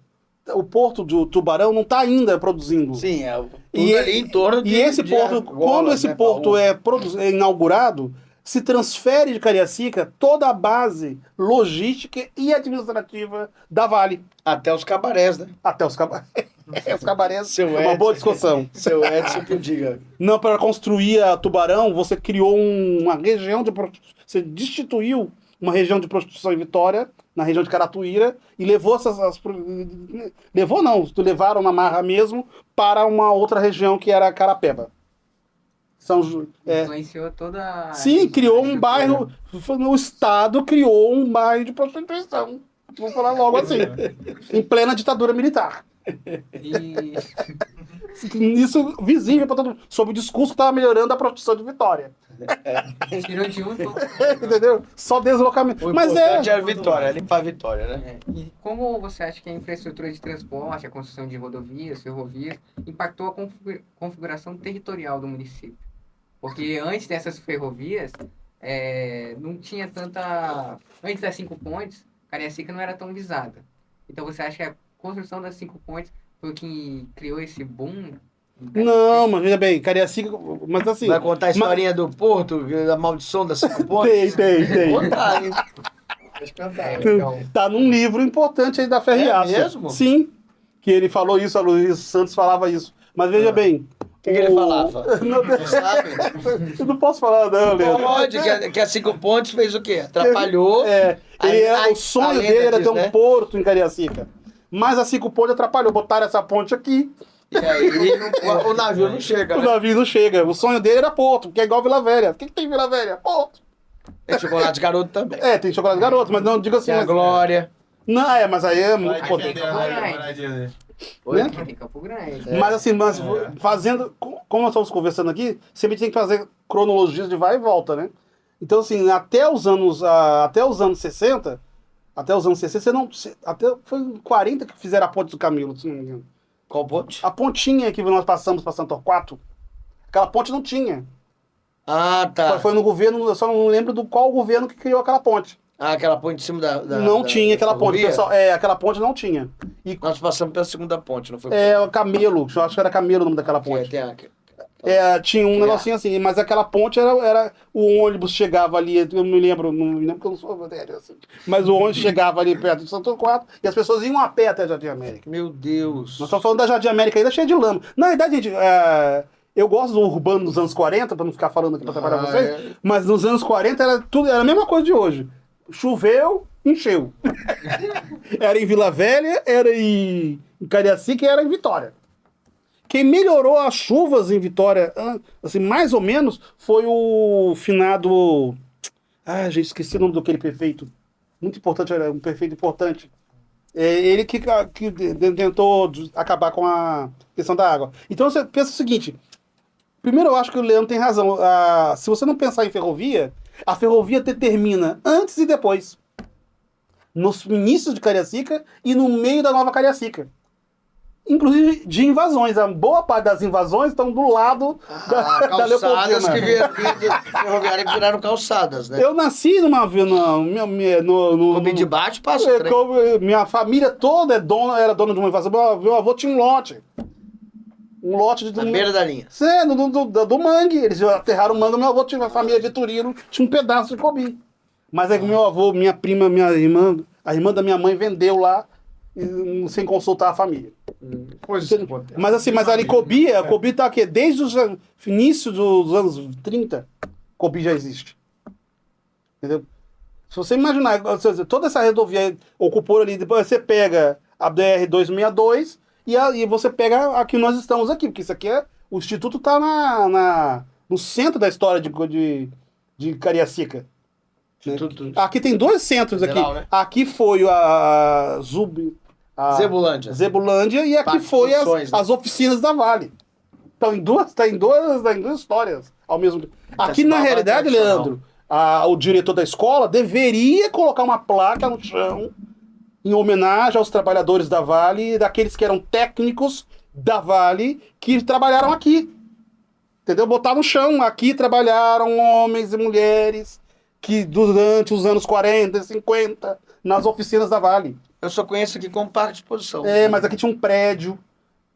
do Tubarão não está ainda produzindo. Sim, tudo ali em torno de... E esse porto, quando esse porto é inaugurado, se transfere de Cariacica toda a base logística e administrativa da Vale. Até os cabarés, né? Até os cabarés. Os cabarés é uma Edson, boa discussão. Seu Edson que eu diga. Não, para construir a Tubarão, você criou uma região de prostituição. Você destituiu uma região de prostituição em Vitória, na região de Caratuíra, e levou levaram na marra mesmo para uma outra região que era Carapeba. Influenciou toda a... Sim, criou um bairro. O Estado criou um bairro de prostituição. Vou falar logo assim. Em plena ditadura militar. E... Isso visível para todo mundo. Sob o discurso que estava melhorando a prostituição de Vitória. Tirou de um e todo. Entendeu? Só deslocamento. O Mas importante é a Vitória, limpar a Vitória, né? E como você acha que a infraestrutura de transporte, a construção de rodovias, ferrovias, impactou a configuração territorial do município? Porque antes dessas ferrovias, não tinha tanta... Antes das 5 pontes, Cariacica não era tão visada. Então você acha que construção das 5 pontes foi o que criou esse boom? Não, mas veja bem, Cariacica, mas assim... Vai contar a historinha do Porto, da maldição das 5 pontes? Tem. Contar, hein? Deixa eu cantar. Então, Tá num livro importante aí da Ferriaça. É mesmo? Sim, que ele falou isso, a Luiz Santos falava isso. Mas veja bem... O que ele falava? Não sabe? Eu não posso falar, não, Leandro. Pode, que a 5 pontes fez o quê? Atrapalhou. O sonho lenda dele era diz, ter um né? porto em Cariacica. Mas a 5 pontes atrapalhou, botaram essa ponte aqui, E aí o navio não chega, o né? navio não chega. O sonho dele era porto, que é igual Vila Velha. O que tem em Vila Velha? Porto. Tem chocolate garoto também. Tem chocolate garoto, mas não diga assim. Tem a Mas, Glória. não, mas aí é muito Vai potente. defender a moradia dele. Oi? aqui tem Campo Grande. Mas assim, fazendo, como nós estamos conversando aqui, sempre tem que fazer cronologias de vai e volta, né? Então assim, até os anos 60, foi em 40 que fizeram a ponte do Camilo, se não me engano. Qual ponte? A pontinha que nós passamos para Santo Torquato, aquela ponte não tinha. Ah, tá. Foi no governo, eu só não lembro do qual governo que criou aquela ponte. Ah, aquela ponte em cima não tinha aquela ponte, ferrovia? pessoal. Aquela ponte não tinha. E Nós passamos pela segunda ponte, não foi? o Camelo, eu acho que era Camelo o nome daquela ponte. Tinha um negocinho assim, mas aquela ponte era o ônibus chegava ali, eu não lembro que eu não sou velho, assim, mas o ônibus chegava ali perto de Santo Torquato e as pessoas iam a pé até Jardim América. Meu Deus. Nós estamos falando da Jardim América ainda cheia de lama. Na verdade, gente, eu gosto do urbano dos anos 40, para não ficar falando aqui para atrapalhar vocês, mas nos anos 40 era a mesma coisa de hoje. Choveu, encheu. Era em Vila Velha, era em Cariacica e era em Vitória. Quem melhorou as chuvas em Vitória, assim, mais ou menos, foi o finado... já esqueci o nome daquele prefeito. Muito importante, era um prefeito importante. Ele que tentou acabar com a questão da água. Então você pensa o seguinte, primeiro eu acho que o Leandro tem razão. Se você não pensar em ferrovia, a ferrovia determina antes e depois. Nos inícios de Cariacica e no meio da nova Cariacica. Inclusive de invasões. A boa parte das invasões estão do lado da calçadas Leopoldina. que ferroviária que viraram calçadas, né? Eu nasci no Comi de baixo, passa o trem. minha família toda era dona de uma invasão. Meu avô tinha um lote. Um lote Na beira da linha. do mangue. Eles aterraram o mangue. Meu avô tinha uma família vitorino, tinha um pedaço de cobi. Mas aí meu avô, minha prima, minha irmã, a irmã da minha mãe vendeu lá sem consultar a família. Mas assim, ali Cobi tá aqui desde o início dos anos 30, Cobi já existe. Entendeu? Se você imaginar, toda essa rodovia ocupou ali, depois você pega a BR-262 e você pega a que nós estamos aqui, porque isso aqui o Instituto tá no centro da história de Cariacica. Aqui tem 2 centros Federal, aqui. né? Aqui foi a Zebulândia. e aqui foi Construções, né? as oficinas da Vale. Então, em duas histórias ao mesmo tempo. Aqui, na realidade, Leandro, o diretor da escola deveria colocar uma placa no chão em homenagem aos trabalhadores da Vale, daqueles que eram técnicos da Vale, que trabalharam aqui. Entendeu? Botar no chão. Aqui trabalharam homens e mulheres que durante os anos 40 e 50, nas oficinas da Vale. Eu só conheço aqui como parque de exposição. Mas aqui tinha um prédio.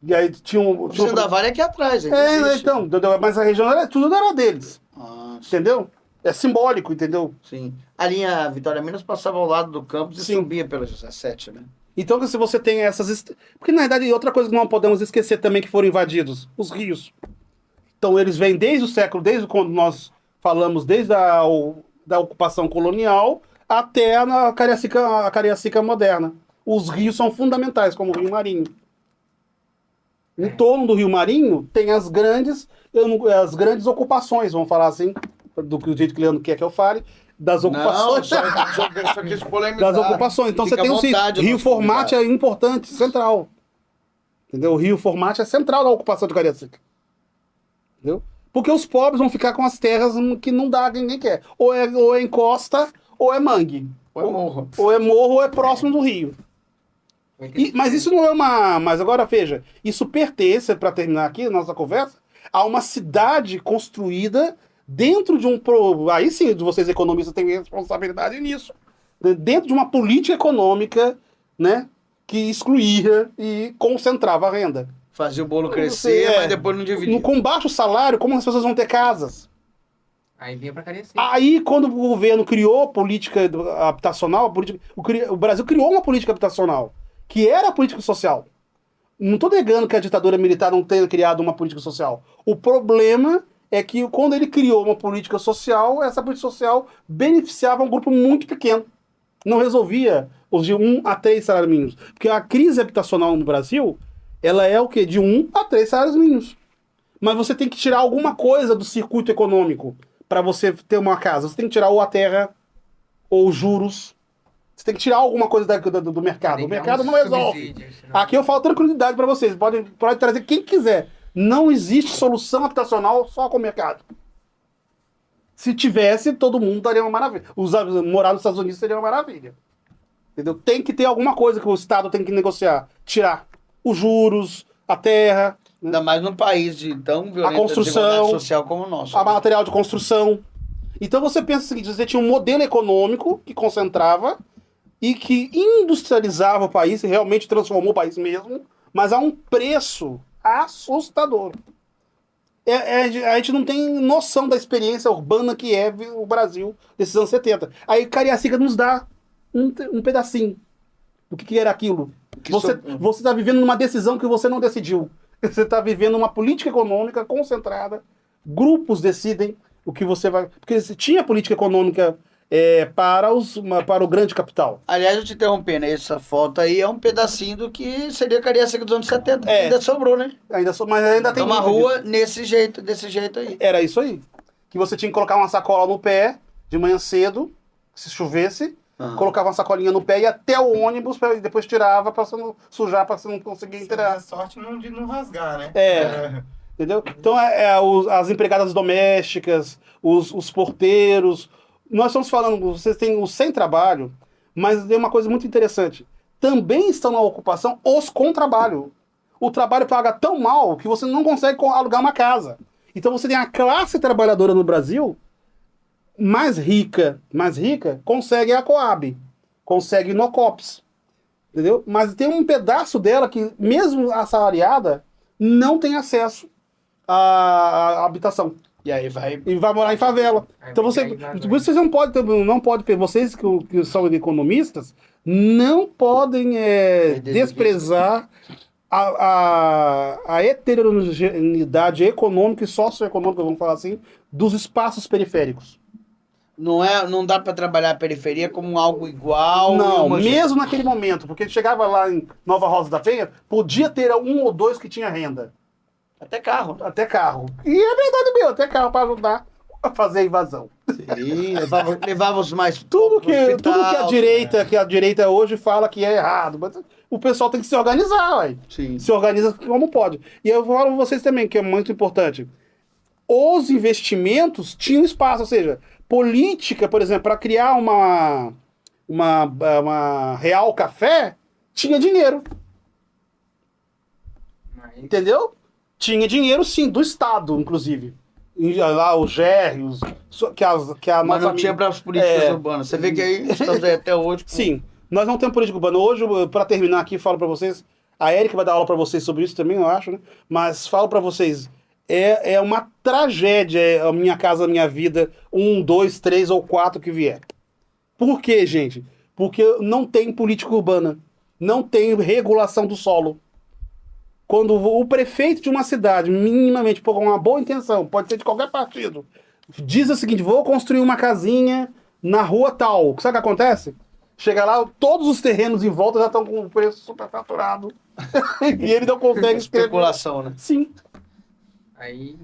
E aí tinha O oficina da Vale é aqui atrás. Existe. Então, entendeu? Mas a região tudo era deles. Entendeu? É simbólico, entendeu? Sim. A linha Vitória Minas passava ao lado do campus e Sim. subia pela 17, né? Então, se você tem essas... Porque, na verdade, outra coisa que não podemos esquecer também que foram invadidos, os rios. Então, eles vêm desde quando nós falamos, desde da ocupação colonial até a Cariacica moderna. Os rios são fundamentais, como o Rio Marinho. Em torno do Rio Marinho tem as grandes ocupações, vamos falar assim, do jeito que o Leandro quer que eu fale, das ocupações. Não, só quis polemizar. Das ocupações. Então Fica você tem à vontade, Rio nosso Formate convidado. é importante, central. Entendeu? O Rio Formate é central na ocupação de Cariacica. Entendeu? Porque os pobres vão ficar com as terras que não dá, ninguém quer. Ou é encosta, ou é mangue. Ou é morro. Ou é morro, ou é próximo do rio. Mas isso não é uma... Mas agora, veja, isso pertence, para terminar aqui a nossa conversa, a uma cidade construída dentro de um... Aí sim, vocês economistas têm responsabilidade nisso. Dentro de uma política econômica, né? que excluía e concentrava a renda. Fazia o bolo crescer, É. mas depois não dividia. Com baixo salário, como as pessoas vão ter casas? Aí vinha pra Cariacica. Aí, quando o governo criou política habitacional, o Brasil criou uma política habitacional, que era a política social. Não estou negando que a ditadura militar não tenha criado uma política social. O problema é que quando ele criou uma política social, essa política social beneficiava um grupo muito pequeno. Não resolvia os de 1 a 3 salários mínimos. Porque a crise habitacional no Brasil, ela é o quê? De 1 a 3 salários mínimos. Mas você tem que tirar alguma coisa do circuito econômico para você ter uma casa. Você tem que tirar ou a terra, ou os juros. Você tem que tirar alguma coisa do mercado. O mercado não resolve. Aqui eu falo tranquilidade para vocês. Pode trazer quem quiser. Não existe solução habitacional só com o mercado. Se tivesse, todo mundo daria uma maravilha. Morar nos Estados Unidos seria uma maravilha. Entendeu? Tem que ter alguma coisa que o Estado tem que negociar. Tirar os juros, a terra, Ainda mais num país de tão violenta construção, desigualdade social como o nosso. a material de construção. Então você pensa o seguinte, você tinha um modelo econômico que concentrava e que industrializava o país, e realmente transformou o país mesmo, mas a um preço assustador. A gente não tem noção da experiência urbana que é o Brasil desses anos 70. Aí Cariacica nos dá um pedacinho do que era aquilo. Você está vivendo numa decisão que você não decidiu. Você está vivendo uma política econômica concentrada. Grupos decidem o que você vai... Porque tinha política econômica para o grande capital. Aliás, eu te interrompendo, essa foto aí é um pedacinho do que seria Cariacica dos anos 70, que ainda sobrou, né? Mas ainda tem uma muito rua disso. desse jeito aí. Era isso aí. Que você tinha que colocar uma sacola no pé, de manhã cedo, se chovesse, colocava uma sacolinha no pé e ia até o ônibus, e depois tirava pra você não sujar, pra você não conseguir entrar. A sorte de não rasgar, né? Entendeu? Então, as empregadas domésticas, os porteiros. Nós estamos falando, vocês têm o sem trabalho, mas tem uma coisa muito interessante. Também estão na ocupação os com trabalho. O trabalho paga tão mal que você não consegue alugar uma casa. Então você tem a classe trabalhadora no Brasil mais rica, consegue a Coab, consegue no Cops, entendeu? Mas tem um pedaço dela que, mesmo assalariada, não tem acesso à habitação. E aí vai morar em favela. Então por isso vocês não podem, vocês que são economistas, não podem desprezar a heterogeneidade econômica e socioeconômica, vamos falar assim, dos espaços periféricos. Não dá para trabalhar a periferia como algo igual. Não, mesmo naquele momento, porque chegava lá em Nova Rosa da Penha, podia ter um ou dois que tinha renda. Até carro. E é verdade mesmo, até carro para ajudar a fazer a invasão. Sim, levava os mais tudo que a direita hoje fala que é errado, mas o pessoal tem que se organizar, ué. Sim. Se organiza como pode. E eu falo para vocês também, que é muito importante. Os investimentos tinham espaço, ou seja, política, por exemplo, para criar uma Real Café, tinha dinheiro. Entendeu? Tinha dinheiro, sim, do Estado, inclusive. E lá os GERs, mas não tinha para as políticas urbanas. Você vê que aí estamos aí até hoje. Sim, nós não temos política urbana. Hoje, para terminar aqui, falo para vocês, a Érica vai dar aula para vocês sobre isso também, eu acho, né? Mas falo para vocês, é uma tragédia a Minha Casa Minha Vida, 1, 2, 3 ou 4 que vier. Por quê, gente? Porque não tem política urbana, não tem regulação do solo. Quando o prefeito de uma cidade, minimamente, com uma boa intenção, pode ser de qualquer partido, diz o seguinte, vou construir uma casinha na rua tal. Sabe o que acontece? Chega lá, todos os terrenos em volta já estão com o preço superfaturado. E ele não consegue escrever. Especulação, né? Sim. Aí...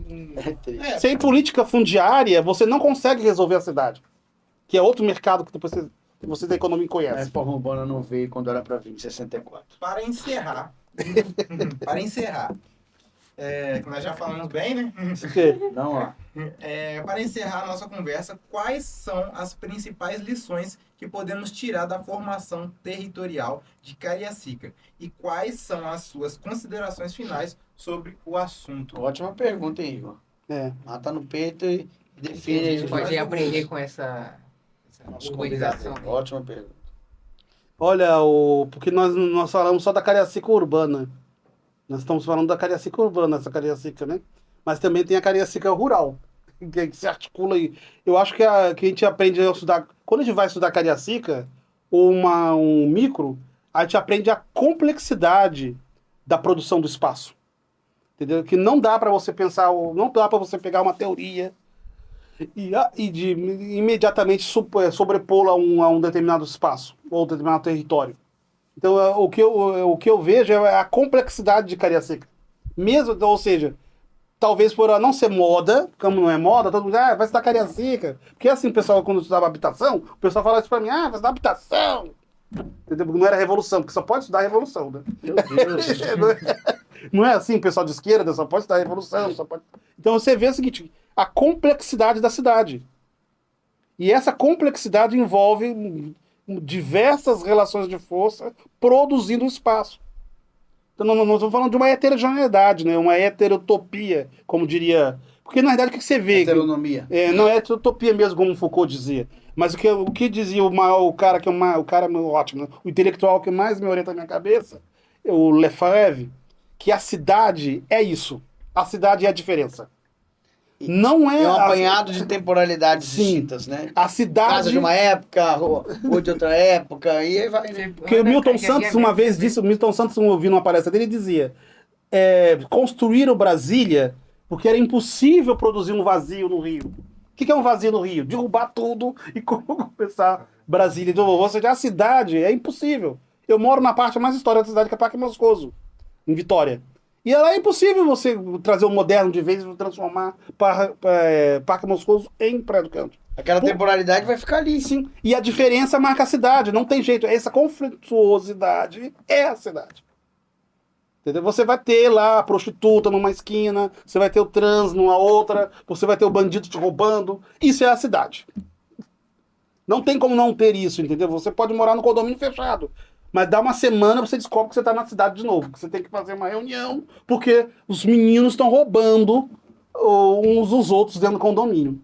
Sem política fundiária, você não consegue resolver a cidade. Que é outro mercado que você da economia A conhece. reforma urbana não veio quando era para vir, em 64. Para encerrar, que nós já falamos bem, né? Não, ó. Para encerrar a nossa conversa, quais são as principais lições que podemos tirar da formação territorial de Cariacica? E quais são as suas considerações finais sobre o assunto? Ótima pergunta, hein, Igor? Mata no peito e A define. gente pode aprender com essa mobilização. Ótima pergunta. Olha, porque nós falamos só da Cariacica urbana. Nós estamos falando da Cariacica urbana, essa Cariacica, né? Mas também tem a Cariacica rural, que se articula aí. Eu acho que a gente aprende a estudar... Quando a gente vai estudar Cariacica, ou um micro, a gente aprende a complexidade da produção do espaço. Entendeu? Que não dá para você pensar, não dá para você pegar uma teoria e imediatamente sobrepô-la a um determinado espaço ou determinado território. Então, o que eu vejo é a complexidade de Cariacica. Mesmo, ou seja, talvez por ela não ser moda, como não é moda, todo mundo vai estudar Cariacica. Porque assim, o pessoal, quando estudava habitação, o pessoal falava isso para mim, vai estudar habitação. Entendeu? Não era revolução, porque só pode estudar revolução, né? Meu Deus. Não é assim, o pessoal de esquerda só pode estudar revolução, só pode... Então você vê o seguinte, a complexidade da cidade. E essa complexidade envolve diversas relações de força produzindo espaço. Então não estamos falando de uma heterogeneidade, né? Uma heterotopia, como diria... Porque na verdade o que você vê... Heteronomia. Não é heterotopia mesmo, como Foucault dizia. Mas o que dizia o cara que o cara é ótimo, né? O intelectual que mais me orienta na minha cabeça, o Lefebvre, que a cidade é isso. A cidade é a diferença. Não é... É um apanhado de temporalidades Sim. distintas, né? A cidade... Casa de uma época, ou de outra época, e aí vai... Porque o Milton Santos uma vez disse, o Milton Santos, eu vi numa palestra dele, dizia, construíram Brasília porque era impossível produzir um vazio no Rio. O que é um vazio no Rio? Derrubar tudo e começar Brasília de novo. Ou seja, a cidade é impossível. Eu moro na parte mais histórica da cidade, que é Parque Moscoso, em Vitória. E ela é impossível você trazer o moderno de vez e transformar Parque Moscoso em Praia do Canto. Aquela temporalidade vai ficar ali. Sim. E a diferença marca a cidade, não tem jeito. Essa conflituosidade é a cidade. Entendeu? Você vai ter lá a prostituta numa esquina, você vai ter o trans numa outra, você vai ter o bandido te roubando. Isso é a cidade. Não tem como não ter isso, entendeu? Você pode morar no condomínio fechado, mas dá uma semana você descobre que você está na cidade de novo, que você tem que fazer uma reunião, porque os meninos estão roubando uns dos outros dentro do condomínio.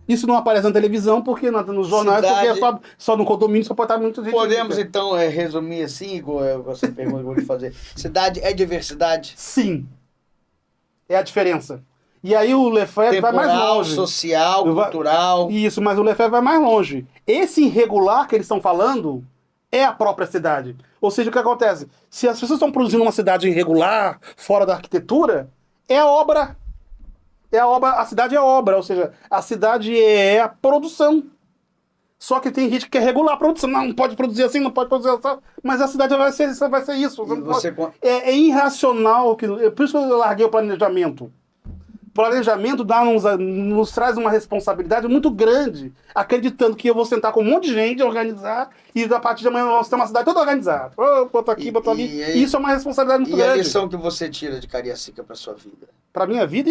Isso não aparece na televisão, porque nos jornais, Cidade... porque só no condomínio só pode estar muito gente. Podemos, então, resumir assim, igual essa pergunta que eu vou lhe fazer. Cidade é diversidade? Sim. É a diferença. E aí o Lefebvre vai mais longe. Social, cultural. Isso, mas o Lefebvre vai mais longe. Esse irregular que eles estão falando é a própria cidade. Ou seja, o que acontece? Se as pessoas estão produzindo uma cidade irregular, fora da arquitetura, é a obra. A cidade é obra, ou seja, a cidade é a produção. Só que tem gente que quer regular a produção. Não pode produzir assim, não pode produzir assim. Mas a cidade vai ser isso. É irracional. Por isso que eu larguei o planejamento. O planejamento nos traz uma responsabilidade muito grande, acreditando que eu vou sentar com um monte de gente, organizar, e a partir de amanhã nós vamos ter uma cidade toda organizada. Boto aqui, boto ali. E isso é uma responsabilidade muito grande. E a lição que você tira de Cariacica para sua vida? Para minha vida,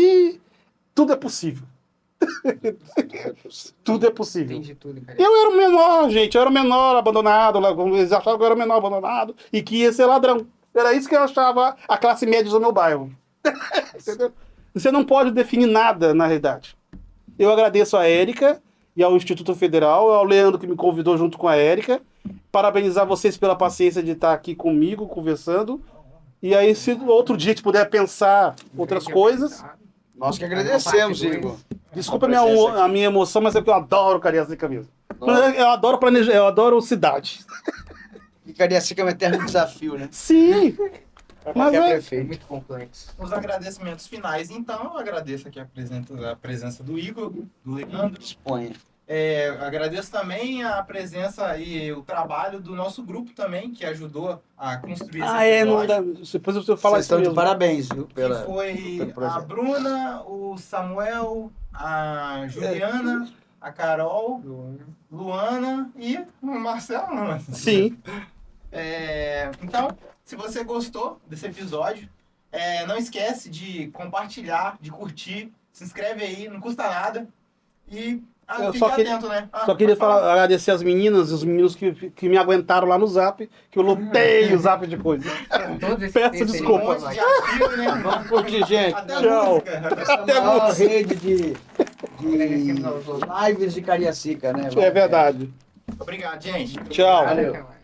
tudo é possível. Tudo é possível. Entendi tudo, cara. Eu era o menor, gente. Eu era o menor abandonado. Eles achavam que eu era o menor abandonado e que ia ser ladrão. Era isso que eu achava a classe média do meu bairro. Entendeu? Você não pode definir nada, na realidade. Eu agradeço a Érica e ao Instituto Federal, ao Leandro que me convidou junto com a Érica. Parabenizar vocês pela paciência de estar aqui comigo, conversando. E aí, se outro dia a gente puder pensar outras coisas... Nós que agradecemos, Igor. Desculpa a minha emoção, mas é porque eu adoro Cariacica mesmo. Eu adoro planejar, eu adoro cidade. E Cariacica é um eterno desafio, né? Sim. Mas prefeito. Muito complexo. Os agradecimentos finais, então, eu agradeço aqui a presença do Igor, do Leandro. Disponha. Agradeço também a presença e o trabalho do nosso grupo também, que ajudou a construir esse episódio. Depois eu falar isso mesmo. De parabéns, viu? Que foi a Bruna, o Samuel, a Juliana, a Carol, Luana e o Marcelo. Sim. Então, se você gostou desse episódio, não esquece de compartilhar, de curtir, se inscreve aí, não custa nada. E fique atento, né? Só queria agradecer as meninas e os meninos que me aguentaram lá no Zap, que eu lotei o Zap de coisas. Peço desculpas. Vamos curtir, gente. Tchau. Até a maior rede de lives de Cariacica, né? É verdade. Obrigado, gente. Tchau. Valeu.